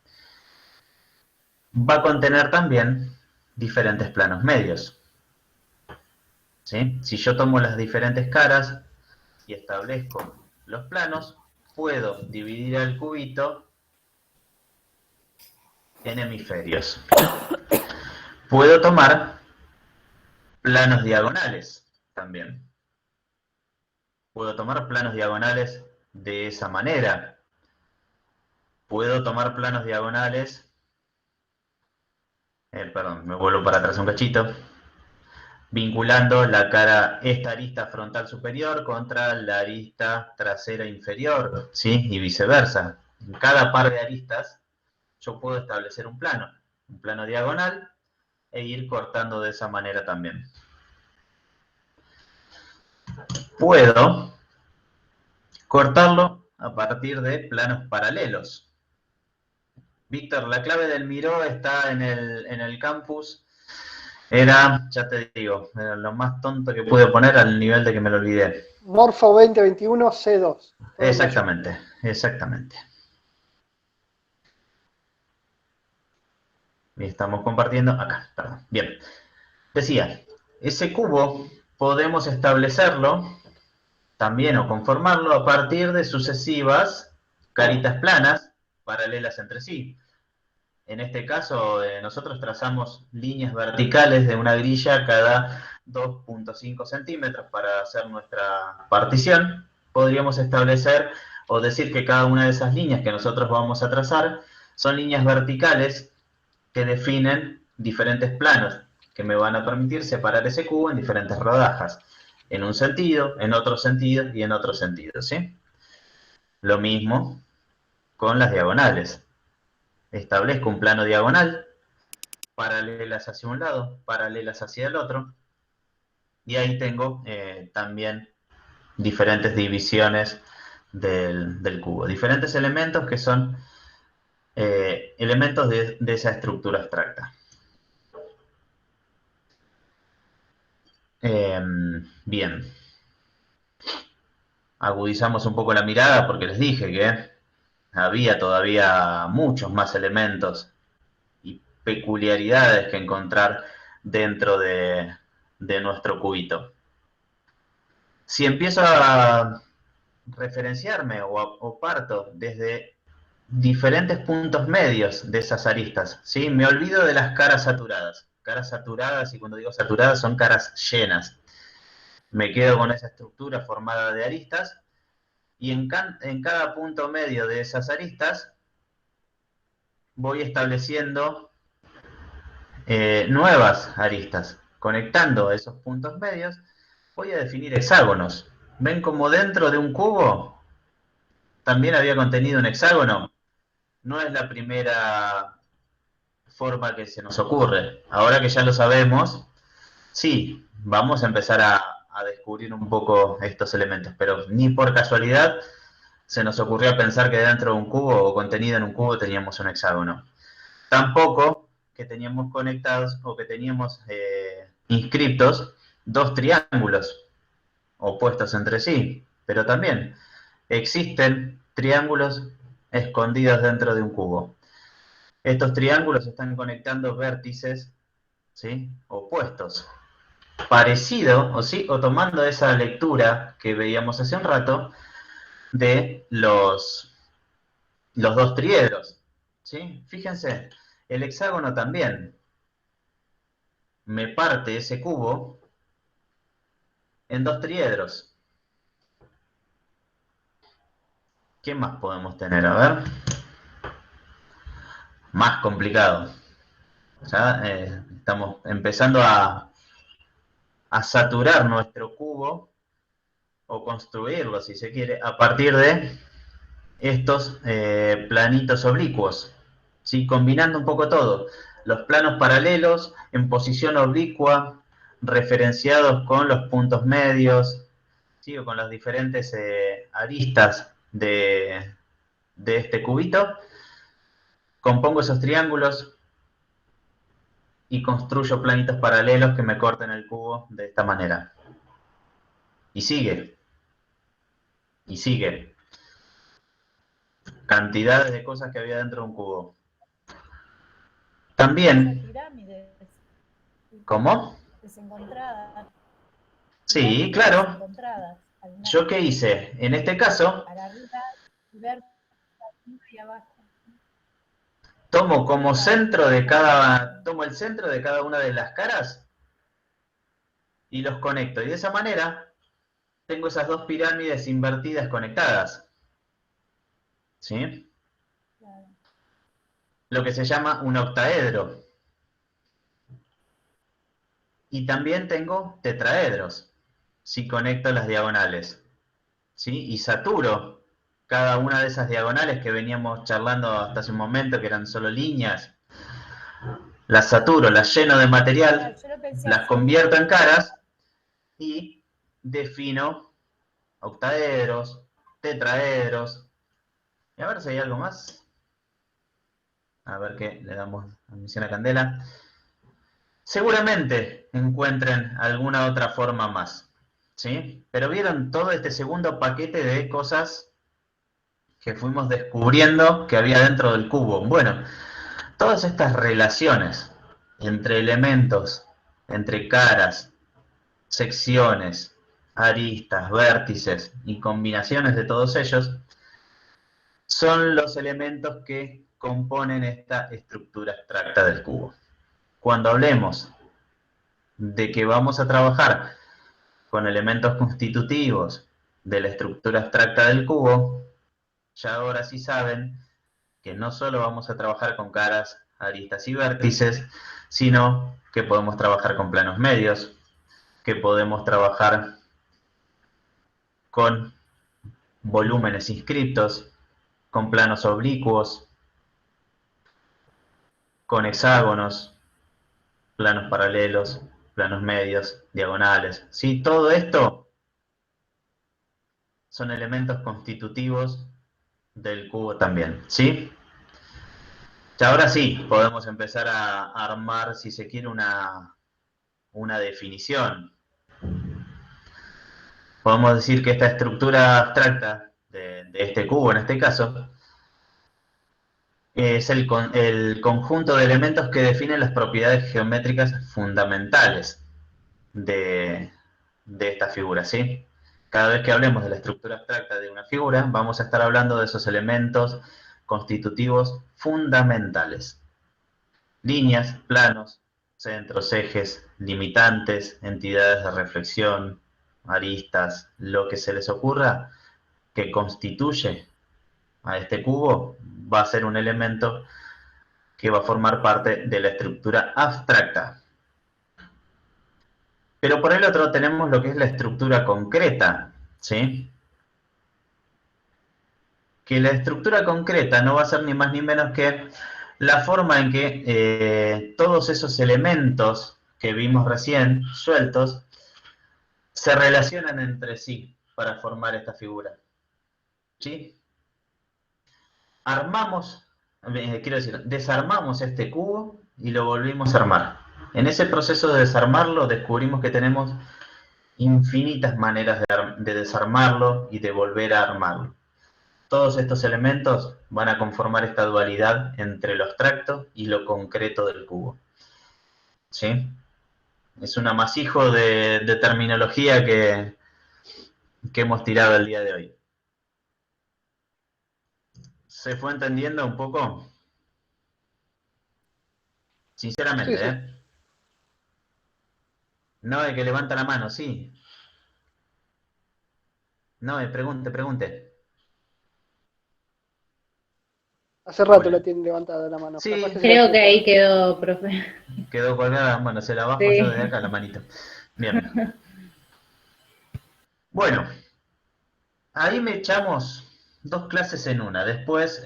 Speaker 1: va a contener también diferentes planos medios. ¿Sí? Si yo tomo las diferentes caras y establezco los planos, puedo dividir el cubito en hemisferios. Puedo tomar planos diagonales también. Puedo tomar planos diagonales de esa manera. Puedo tomar planos diagonales, perdón, me vuelvo para atrás un cachito, vinculando la cara, esta arista frontal superior contra la arista trasera inferior, ¿sí? Y viceversa. En cada par de aristas yo puedo establecer un plano diagonal, e ir cortando de esa manera también. Puedo cortarlo a partir de planos paralelos. Víctor, la clave del Miró está en el campus. Era, ya te digo, era lo más tonto que pude poner al nivel de que me lo olvidé.
Speaker 2: Morfo 2021 C2.
Speaker 1: Exactamente, exactamente. Y estamos compartiendo acá, perdón. Bien. Decía, ese cubo podemos establecerlo también o conformarlo a partir de sucesivas caritas planas paralelas entre sí. En este caso, nosotros trazamos líneas verticales de una grilla cada 2.5 centímetros para hacer nuestra partición. Podríamos establecer o decir que cada una de esas líneas que nosotros vamos a trazar son líneas verticales que definen diferentes planos que me van a permitir separar ese cubo en diferentes rodajas, en un sentido, en otro sentido y en otro sentido, ¿sí? Lo mismo con las diagonales. Establezco un plano diagonal, paralelas hacia un lado, paralelas hacia el otro, y ahí tengo también diferentes divisiones del cubo, diferentes elementos que son elementos de esa estructura abstracta. Bien. Agudizamos un poco la mirada porque les dije que había todavía muchos más elementos y peculiaridades que encontrar dentro de nuestro cubito. Si empiezo a referenciarme o parto desde diferentes puntos medios de esas aristas, ¿sí? Me olvido de las caras saturadas. Caras saturadas, y cuando digo saturadas, son caras llenas. Me quedo con esa estructura formada de aristas, y en cada punto medio de esas aristas voy estableciendo nuevas aristas. Conectando esos puntos medios, voy a definir hexágonos. ¿Ven como dentro de un cubo también había contenido un hexágono? No es la primera forma que se nos ocurre. Ahora que ya lo sabemos, sí, vamos a empezar a descubrir un poco estos elementos, pero ni por casualidad se nos ocurrió pensar que dentro de un cubo o contenido en un cubo teníamos un hexágono. Tampoco que teníamos conectados o que teníamos inscriptos dos triángulos opuestos entre sí, pero también existen triángulos escondidos dentro de un cubo. Estos triángulos están conectando vértices, ¿sí?, opuestos. Parecido, o tomando esa lectura que veíamos hace un rato, de los dos triedros, ¿sí? Fíjense, el hexágono también me parte ese cubo en dos triedros. ¿Qué más podemos tener? A ver. Más complicado. Ya estamos empezando a saturar nuestro cubo, o construirlo, si se quiere, a partir de estos planitos oblicuos, ¿sí? Combinando un poco todo. Los planos paralelos en posición oblicua, referenciados con los puntos medios, ¿sí?, o con las diferentes aristas de este cubito. Compongo esos triángulos y construyo planitos paralelos que me corten el cubo de esta manera. Y sigue. Y sigue. Cantidades de cosas que había dentro de un cubo. También.
Speaker 10: Pirámides.
Speaker 1: ¿Cómo?
Speaker 10: Desencontradas.
Speaker 1: Sí, claro.
Speaker 10: Desencontradas.
Speaker 1: ¿Yo qué hice? En este caso,
Speaker 10: Arriba y abajo.
Speaker 1: tomo como centro de tomo el centro de cada una de las caras y los conecto. Y de esa manera tengo esas dos pirámides invertidas conectadas. ¿Sí? Lo que se llama un octaedro. Y también tengo tetraedros, si conecto las diagonales. ¿Sí? Y saturo cada una de esas diagonales que veníamos charlando hasta hace un momento, que eran solo líneas. Las saturo, las lleno de material, las convierto en caras y defino octaedros, tetraedros. Y a ver si hay algo más. A ver qué le damos admisión a Candela. Seguramente encuentren alguna otra forma más, ¿sí? Pero vieron todo este segundo paquete de cosas que fuimos descubriendo que había dentro del cubo. Bueno, todas estas relaciones entre elementos, entre caras, secciones, aristas, vértices y combinaciones de todos ellos, son los elementos que componen esta estructura abstracta del cubo. Cuando hablemos de que vamos a trabajar con elementos constitutivos de la estructura abstracta del cubo, ya ahora sí saben que no solo vamos a trabajar con caras, aristas y vértices, sino que podemos trabajar con planos medios, que podemos trabajar con volúmenes inscriptos, con planos oblicuos, con hexágonos, planos paralelos, planos medios, diagonales. ¿Sí? Todo esto son elementos constitutivos del cubo también, ¿sí? Y ahora sí, podemos empezar a armar, si se quiere, una definición. Podemos decir que esta estructura abstracta de este cubo, en este caso, es el conjunto de elementos que definen las propiedades geométricas fundamentales de esta figura, ¿sí? cada vez que hablemos de la estructura abstracta de una figura, vamos a estar hablando de esos elementos constitutivos fundamentales. Líneas, planos, centros, ejes, limitantes, entidades de reflexión, aristas, lo que se les ocurra que constituye a este cubo va a ser un elemento que va a formar parte de la estructura abstracta. Pero por el otro tenemos lo que es la estructura concreta, ¿sí? Que la estructura concreta no va a ser ni más ni menos que la forma en que todos esos elementos que vimos recién, sueltos, se relacionan entre sí para formar esta figura, ¿sí? Desarmamos este cubo y lo volvimos a armar. En ese proceso de desarmarlo descubrimos que tenemos infinitas maneras de desarmarlo y de volver a armarlo. Todos estos elementos van a conformar esta dualidad entre lo abstracto y lo concreto del cubo, ¿sí? Es un amasijo de terminología que hemos tirado el día de hoy. ¿Se fue entendiendo un poco? Sinceramente,
Speaker 2: Sí, sí.
Speaker 1: No, el que levanta la mano, sí. No, pregunte.
Speaker 2: Hace rato
Speaker 1: Bueno.
Speaker 2: la tienen levantada la mano.
Speaker 1: Sí,
Speaker 2: Capaz que se
Speaker 6: Creo
Speaker 2: la
Speaker 6: que ahí
Speaker 2: cortó.
Speaker 6: quedó, profe.
Speaker 1: Quedó colgada, bueno, se la bajo
Speaker 6: Sí.
Speaker 1: yo desde acá, la manito. Bien. Bueno, ahí me echamos 2 clases en una. Después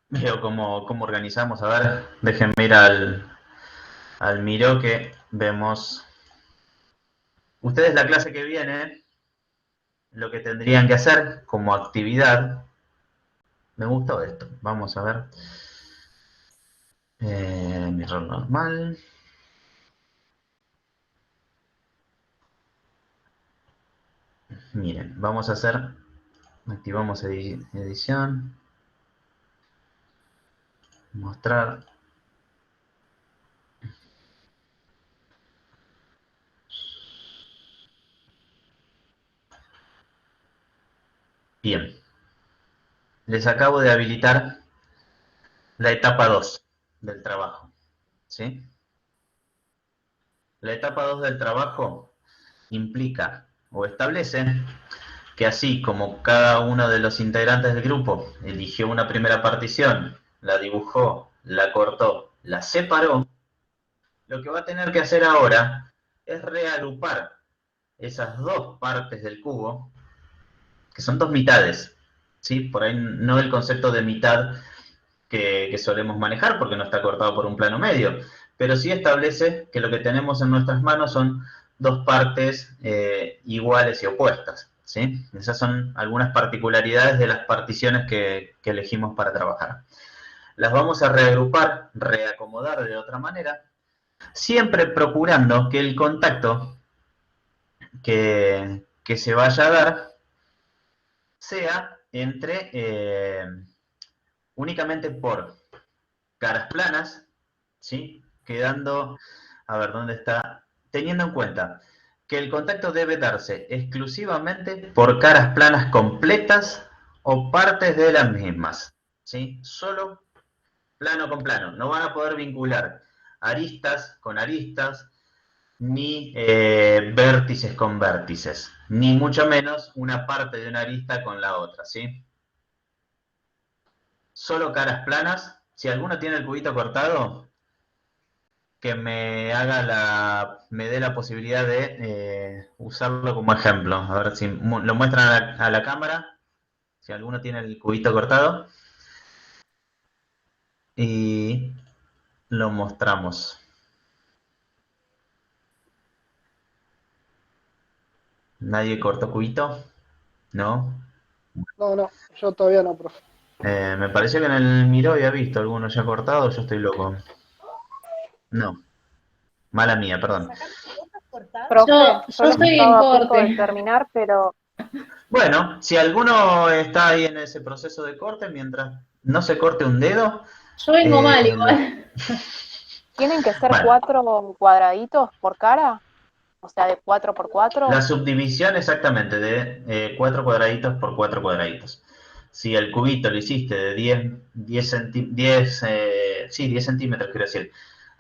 Speaker 1: veo cómo organizamos. A ver, déjenme ir al Miro que vemos. Ustedes la clase que viene, lo que tendrían que hacer como actividad. Me gustó esto. Vamos a ver. Mi rol normal. Miren, vamos a hacer. Activamos edición. Mostrar. Bien. Les acabo de habilitar la etapa 2 del trabajo, ¿sí? La etapa 2 del trabajo implica o establece que así como cada uno de los integrantes del grupo eligió una primera partición, la dibujó, la cortó, la separó, lo que va a tener que hacer ahora es reagrupar esas 2 partes del cubo, que son 2 mitades, ¿sí? Por ahí no el concepto de mitad que solemos manejar porque no está cortado por un plano medio, pero sí establece que lo que tenemos en nuestras manos son 2 partes iguales y opuestas, ¿sí? Esas son algunas particularidades de las particiones que elegimos para trabajar. Las vamos a reagrupar, reacomodar de otra manera, siempre procurando que el contacto que se vaya a dar sea entre únicamente por caras planas, ¿sí? Quedando, a ver, ¿dónde está? Teniendo en cuenta que el contacto debe darse exclusivamente por caras planas completas o partes de las mismas, ¿sí? Solo plano con plano. No van a poder vincular aristas con aristas, ni vértices con vértices, ni mucho menos una parte de una arista con la otra, ¿sí? Solo caras planas. Si alguno tiene el cubito cortado, que me dé la posibilidad de usarlo como ejemplo. A ver si lo muestran a la cámara. Si alguno tiene el cubito cortado. Y lo mostramos. ¿Nadie cortó cubito? ¿No?
Speaker 2: No, yo todavía no, profe.
Speaker 1: Me pareció que en el Miro había visto alguno ya cortado, yo estoy loco. No. Mala mía, perdón.
Speaker 7: Profe,
Speaker 6: Yo estoy en
Speaker 7: estaba a punto de
Speaker 6: corte.
Speaker 7: terminar, pero
Speaker 1: Bueno, si alguno está ahí en ese proceso de corte, mientras no se corte un dedo.
Speaker 6: Yo vengo mal igual.
Speaker 7: ¿tienen que ser
Speaker 1: Bueno.
Speaker 7: 4 cuadraditos por cara?
Speaker 12: O sea, de 4 por 4.
Speaker 1: La subdivisión exactamente de 4 cuadraditos por 4 cuadraditos. Si el cubito lo hiciste de 10 centímetros, quiero decir,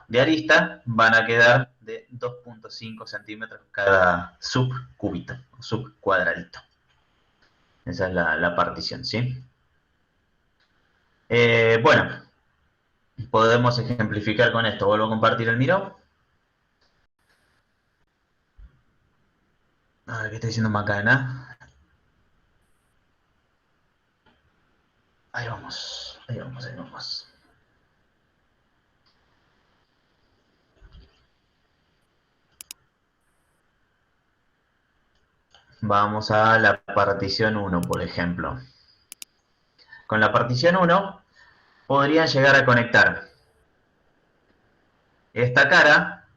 Speaker 1: de arista, van a quedar de 2.5 centímetros cada subcubito, o subcuadradito. Esa es la partición, ¿sí? Bueno, podemos ejemplificar con esto. Vuelvo a compartir el Miro. A ver, ¿qué está diciendo Macana? Ahí vamos, ahí vamos, ahí vamos. Vamos a la partición 1, por ejemplo. Con la partición 1 podrían llegar a conectar esta cara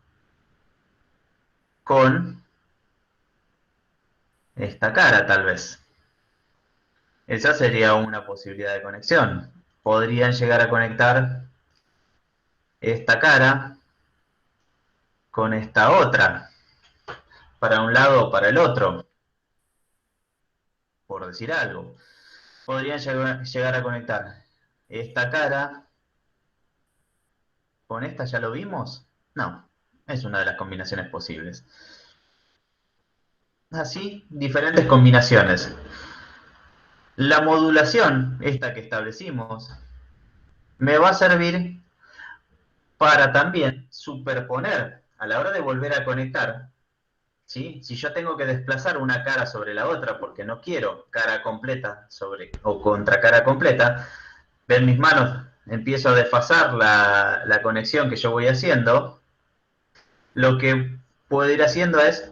Speaker 1: con esta cara, tal vez. Esa sería una posibilidad de conexión. Podrían llegar a conectar esta cara con esta otra, para un lado o para el otro, por decir algo. Podrían llegar a conectar esta cara con esta, ¿ya lo vimos? No, es una de las combinaciones posibles. Así, diferentes combinaciones. La modulación, esta que establecimos, me va a servir para también superponer a la hora de volver a conectar. ¿Sí? Si yo tengo que desplazar una cara sobre la otra porque no quiero cara completa o contra cara completa, ven mis manos, empiezo a desfasar la conexión que yo voy haciendo, lo que puedo ir haciendo es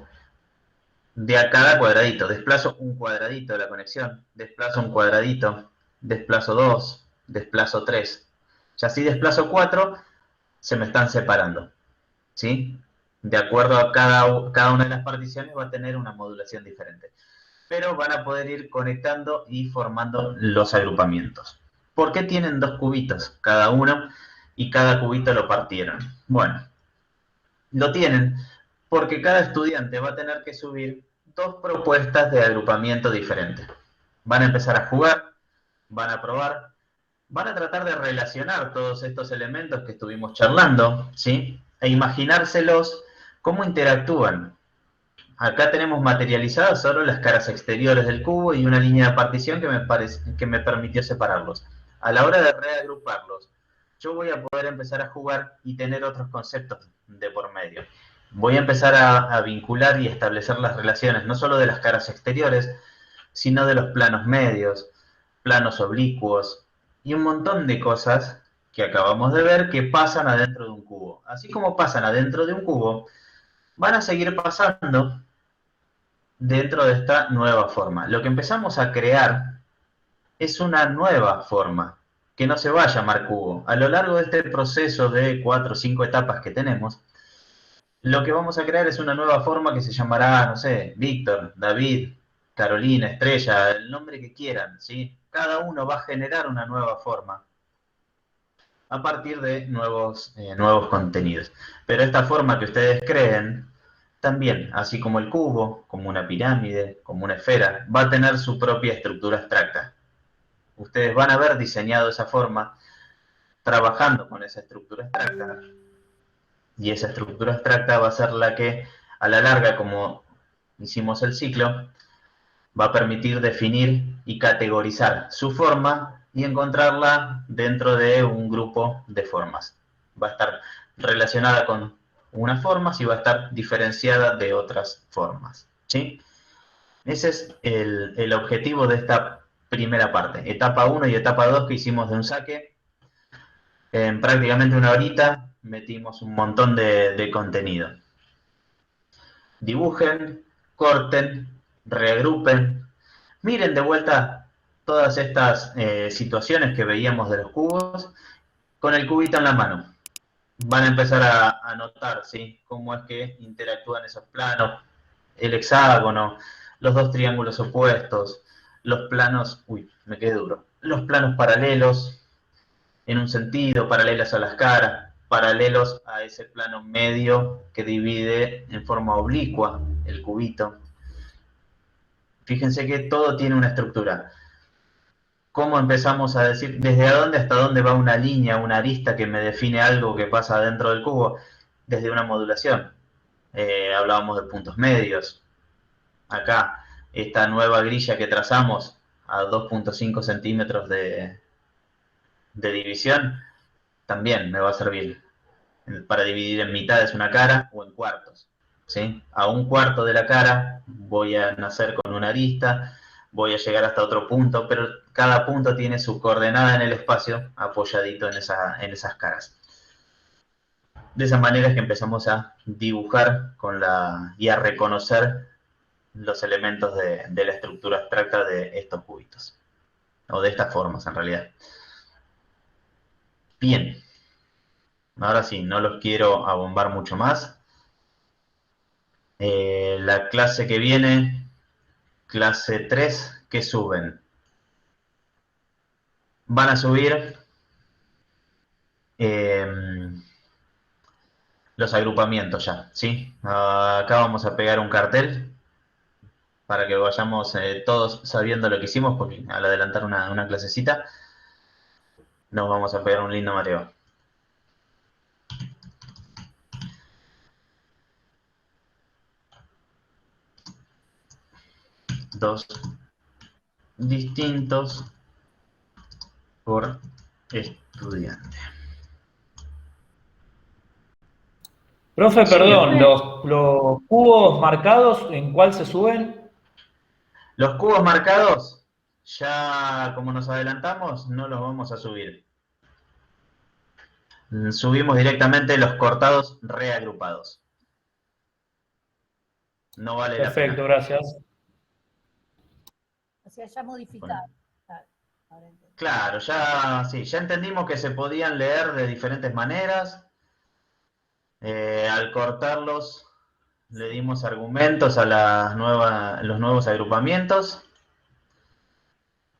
Speaker 1: de a cada cuadradito, desplazo un cuadradito de la conexión, desplazo un cuadradito, desplazo 2, desplazo 3. Ya si desplazo 4, se me están separando, ¿sí? De acuerdo a cada una de las particiones va a tener una modulación diferente. Pero van a poder ir conectando y formando los agrupamientos. ¿Por qué tienen 2 cubitos cada uno y cada cubito lo partieron? Bueno, lo tienen porque cada estudiante va a tener que subir 2 propuestas de agrupamiento diferentes. Van a empezar a jugar, van a probar, van a tratar de relacionar todos estos elementos que estuvimos charlando, ¿sí? E imaginárselos cómo interactúan. Acá tenemos materializadas solo las caras exteriores del cubo y una línea de partición que me permitió separarlos. A la hora de reagruparlos, yo voy a poder empezar a jugar y tener otros conceptos de por medio. Voy a empezar a vincular y establecer las relaciones, no solo de las caras exteriores, sino de los planos medios, planos oblicuos y un montón de cosas que acabamos de ver que pasan adentro de un cubo. Así como pasan adentro de un cubo, van a seguir pasando dentro de esta nueva forma. Lo que empezamos a crear es una nueva forma, que no se va a llamar cubo. A lo largo de este proceso de 4 o 5 etapas que tenemos, lo que vamos a crear es una nueva forma que se llamará, no sé, Víctor, David, Carolina, Estrella, el nombre que quieran, ¿sí? Cada uno va a generar una nueva forma a partir de nuevos contenidos. Pero esta forma que ustedes creen, también, así como el cubo, como una pirámide, como una esfera, va a tener su propia estructura abstracta. Ustedes van a haber diseñado esa forma trabajando con esa estructura abstracta. Y esa estructura abstracta va a ser la que, a la larga, como hicimos el ciclo, va a permitir definir y categorizar su forma y encontrarla dentro de un grupo de formas. Va a estar relacionada con unas formas y va a estar diferenciada de otras formas, ¿sí? Ese es el objetivo de esta primera parte, etapa 1 y etapa 2 que hicimos de un saque. En prácticamente una horita metimos un montón de contenido. Dibujen, corten, reagrupen, miren de vuelta todas estas situaciones que veíamos de los cubos con el cubito en la mano. Van a empezar a notar, ¿sí?, cómo es que interactúan esos planos, el hexágono, los 2 triángulos opuestos, los planos, me quedé duro, los planos paralelos, en un sentido, paralelas a las caras, paralelos a ese plano medio que divide en forma oblicua el cubito. Fíjense que todo tiene una estructura. ¿Cómo empezamos a decir desde dónde hasta dónde va una línea, una arista que me define algo que pasa dentro del cubo? Desde una modulación. Hablábamos de puntos medios. Acá, esta nueva grilla que trazamos a 2.5 centímetros de división, también me va a servir para dividir en mitades una cara o en cuartos, ¿sí? A un cuarto de la cara voy a nacer con una arista, voy a llegar hasta otro punto, pero cada punto tiene su coordenada en el espacio apoyadito en esas caras. De esa manera es que empezamos a dibujar y a reconocer los elementos de la estructura abstracta de estos cubitos, o de estas formas en realidad. Bien, ahora sí, no los quiero abombar mucho más. La clase que viene, clase 3, ¿qué suben? Van a subir los agrupamientos ya, ¿sí? Acá vamos a pegar un cartel para que vayamos todos sabiendo lo que hicimos, porque al adelantar una clasecita nos vamos a pegar un lindo mareo. Dos distintos por estudiante.
Speaker 12: Profe, perdón, los cubos marcados, ¿en cuál se suben?
Speaker 1: Los cubos marcados, ya como nos adelantamos, no los vamos a subir. Subimos directamente los cortados reagrupados. No vale la pena.
Speaker 12: Perfecto, gracias.
Speaker 10: O sea, ya modificado.
Speaker 1: Claro, ya entendimos que se podían leer de diferentes maneras. Al cortarlos le dimos argumentos a los nuevos agrupamientos.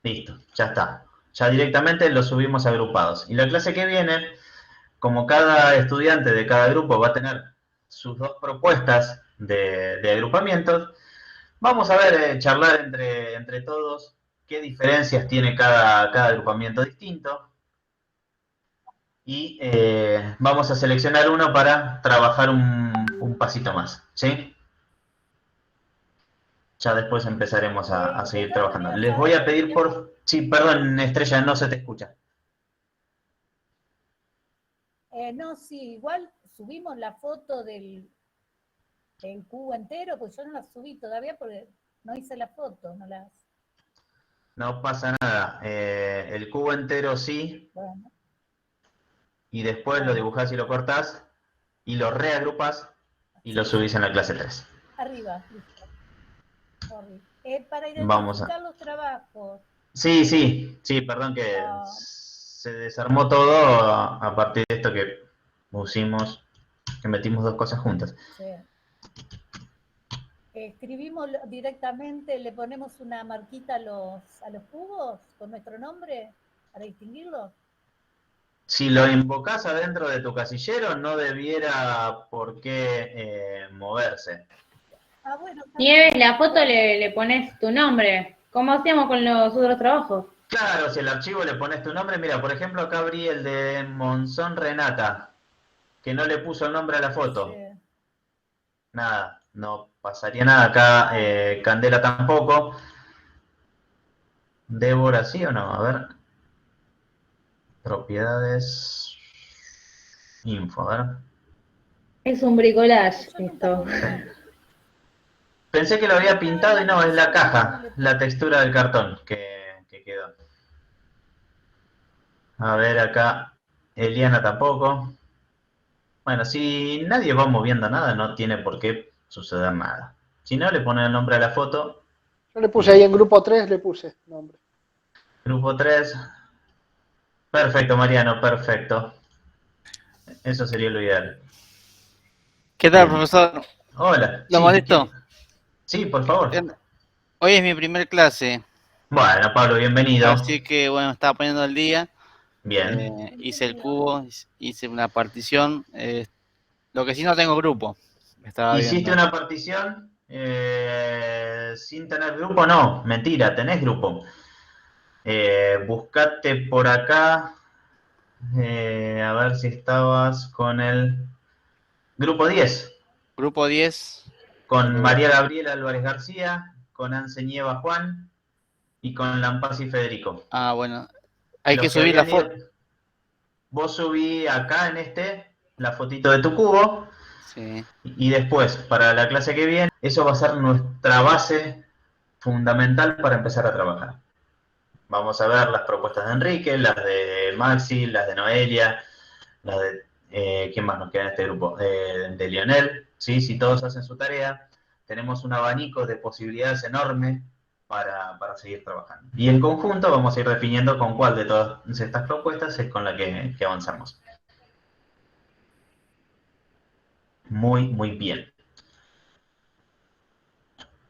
Speaker 1: Listo, ya está. Ya directamente los subimos agrupados. Y la clase que viene, como cada estudiante de cada grupo va a tener sus dos propuestas de agrupamientos, vamos a ver, charlar entre todos qué diferencias tiene cada agrupamiento distinto. Y vamos a seleccionar uno para trabajar un pasito más, ¿sí? Ya después empezaremos a seguir trabajando. Les voy a pedir Sí, perdón, Estrella, no se te escucha.
Speaker 10: No, sí, igual subimos la foto del cubo entero, pues yo no la subí todavía porque no hice la foto,
Speaker 1: No pasa nada. El cubo entero sí.
Speaker 10: Bueno.
Speaker 1: Y después lo dibujás y lo cortás, y lo reagrupas, y lo subís en la clase 3.
Speaker 10: Arriba, listo. Para
Speaker 1: Vamos
Speaker 10: identificar los trabajos.
Speaker 1: Sí, perdón que se desarmó todo a partir de esto que pusimos, que metimos dos cosas juntas.
Speaker 10: Sí. Escribimos directamente, le ponemos una marquita a los cubos con nuestro nombre para distinguirlos.
Speaker 1: Si lo invocás adentro de tu casillero, no debiera por qué moverse.
Speaker 10: Bueno.
Speaker 6: Nieves, la foto le pones tu nombre, como hacíamos con los otros trabajos.
Speaker 1: Claro, si al archivo le pones tu nombre, mira, por ejemplo, acá abrí el de Monzón Renata, que no le puso el nombre a la foto. Sí. Nada, no pasaría nada. Acá Candela tampoco. Débora, ¿sí o no? A ver. Propiedades. Info, a ver.
Speaker 6: Es un bricolage esto.
Speaker 1: Pensé que lo había pintado y no, es la caja, la textura del cartón que quedó. A ver acá, Eliana tampoco. Bueno, si nadie va moviendo nada, no tiene por qué suceder nada. Si no, le ponen el nombre a la foto.
Speaker 2: Yo le puse ahí en grupo 3, le puse nombre.
Speaker 1: Grupo 3. Perfecto, Mariano, perfecto. Eso sería lo ideal.
Speaker 13: ¿Qué tal, profesor?
Speaker 1: Hola.
Speaker 13: ¿Lo molesto?
Speaker 1: Sí, por favor.
Speaker 13: Hoy es mi primer clase.
Speaker 1: Bueno, Pablo, bienvenido.
Speaker 13: Así que, bueno, estaba poniendo el día.
Speaker 1: Bien.
Speaker 13: Hice el cubo, hice una partición. Lo que sí no tengo grupo. Estaba
Speaker 1: ¿Hiciste
Speaker 13: viendo.
Speaker 1: una partición sin tener grupo? No, mentira, tenés grupo. Buscate por acá, a ver si estabas con el grupo 10.
Speaker 13: Grupo 10.
Speaker 1: Con María Gabriela Álvarez García, con Ansenieva Juan y con Lampasi Federico.
Speaker 13: Ah, bueno. Hay
Speaker 1: Los
Speaker 13: que subir la
Speaker 1: habían
Speaker 13: foto.
Speaker 1: Vos subí acá en la fotito de tu cubo.
Speaker 13: Sí.
Speaker 1: Y después, para la clase que viene, eso va a ser nuestra base fundamental para empezar a trabajar. Vamos a ver las propuestas de Enrique, las de Maxi, las de Noelia, las de... ¿quién más nos queda en este grupo? De Lionel, ¿sí? Si todos hacen su tarea, tenemos un abanico de posibilidades enorme para seguir trabajando. Y en conjunto vamos a ir definiendo con cuál de todas estas propuestas es con la que avanzamos. Muy, muy bien.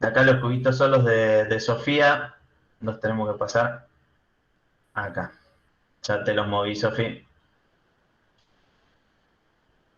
Speaker 1: Acá los cubitos solos de Sofía los tenemos que pasar acá. Ya te los moví, Sofía.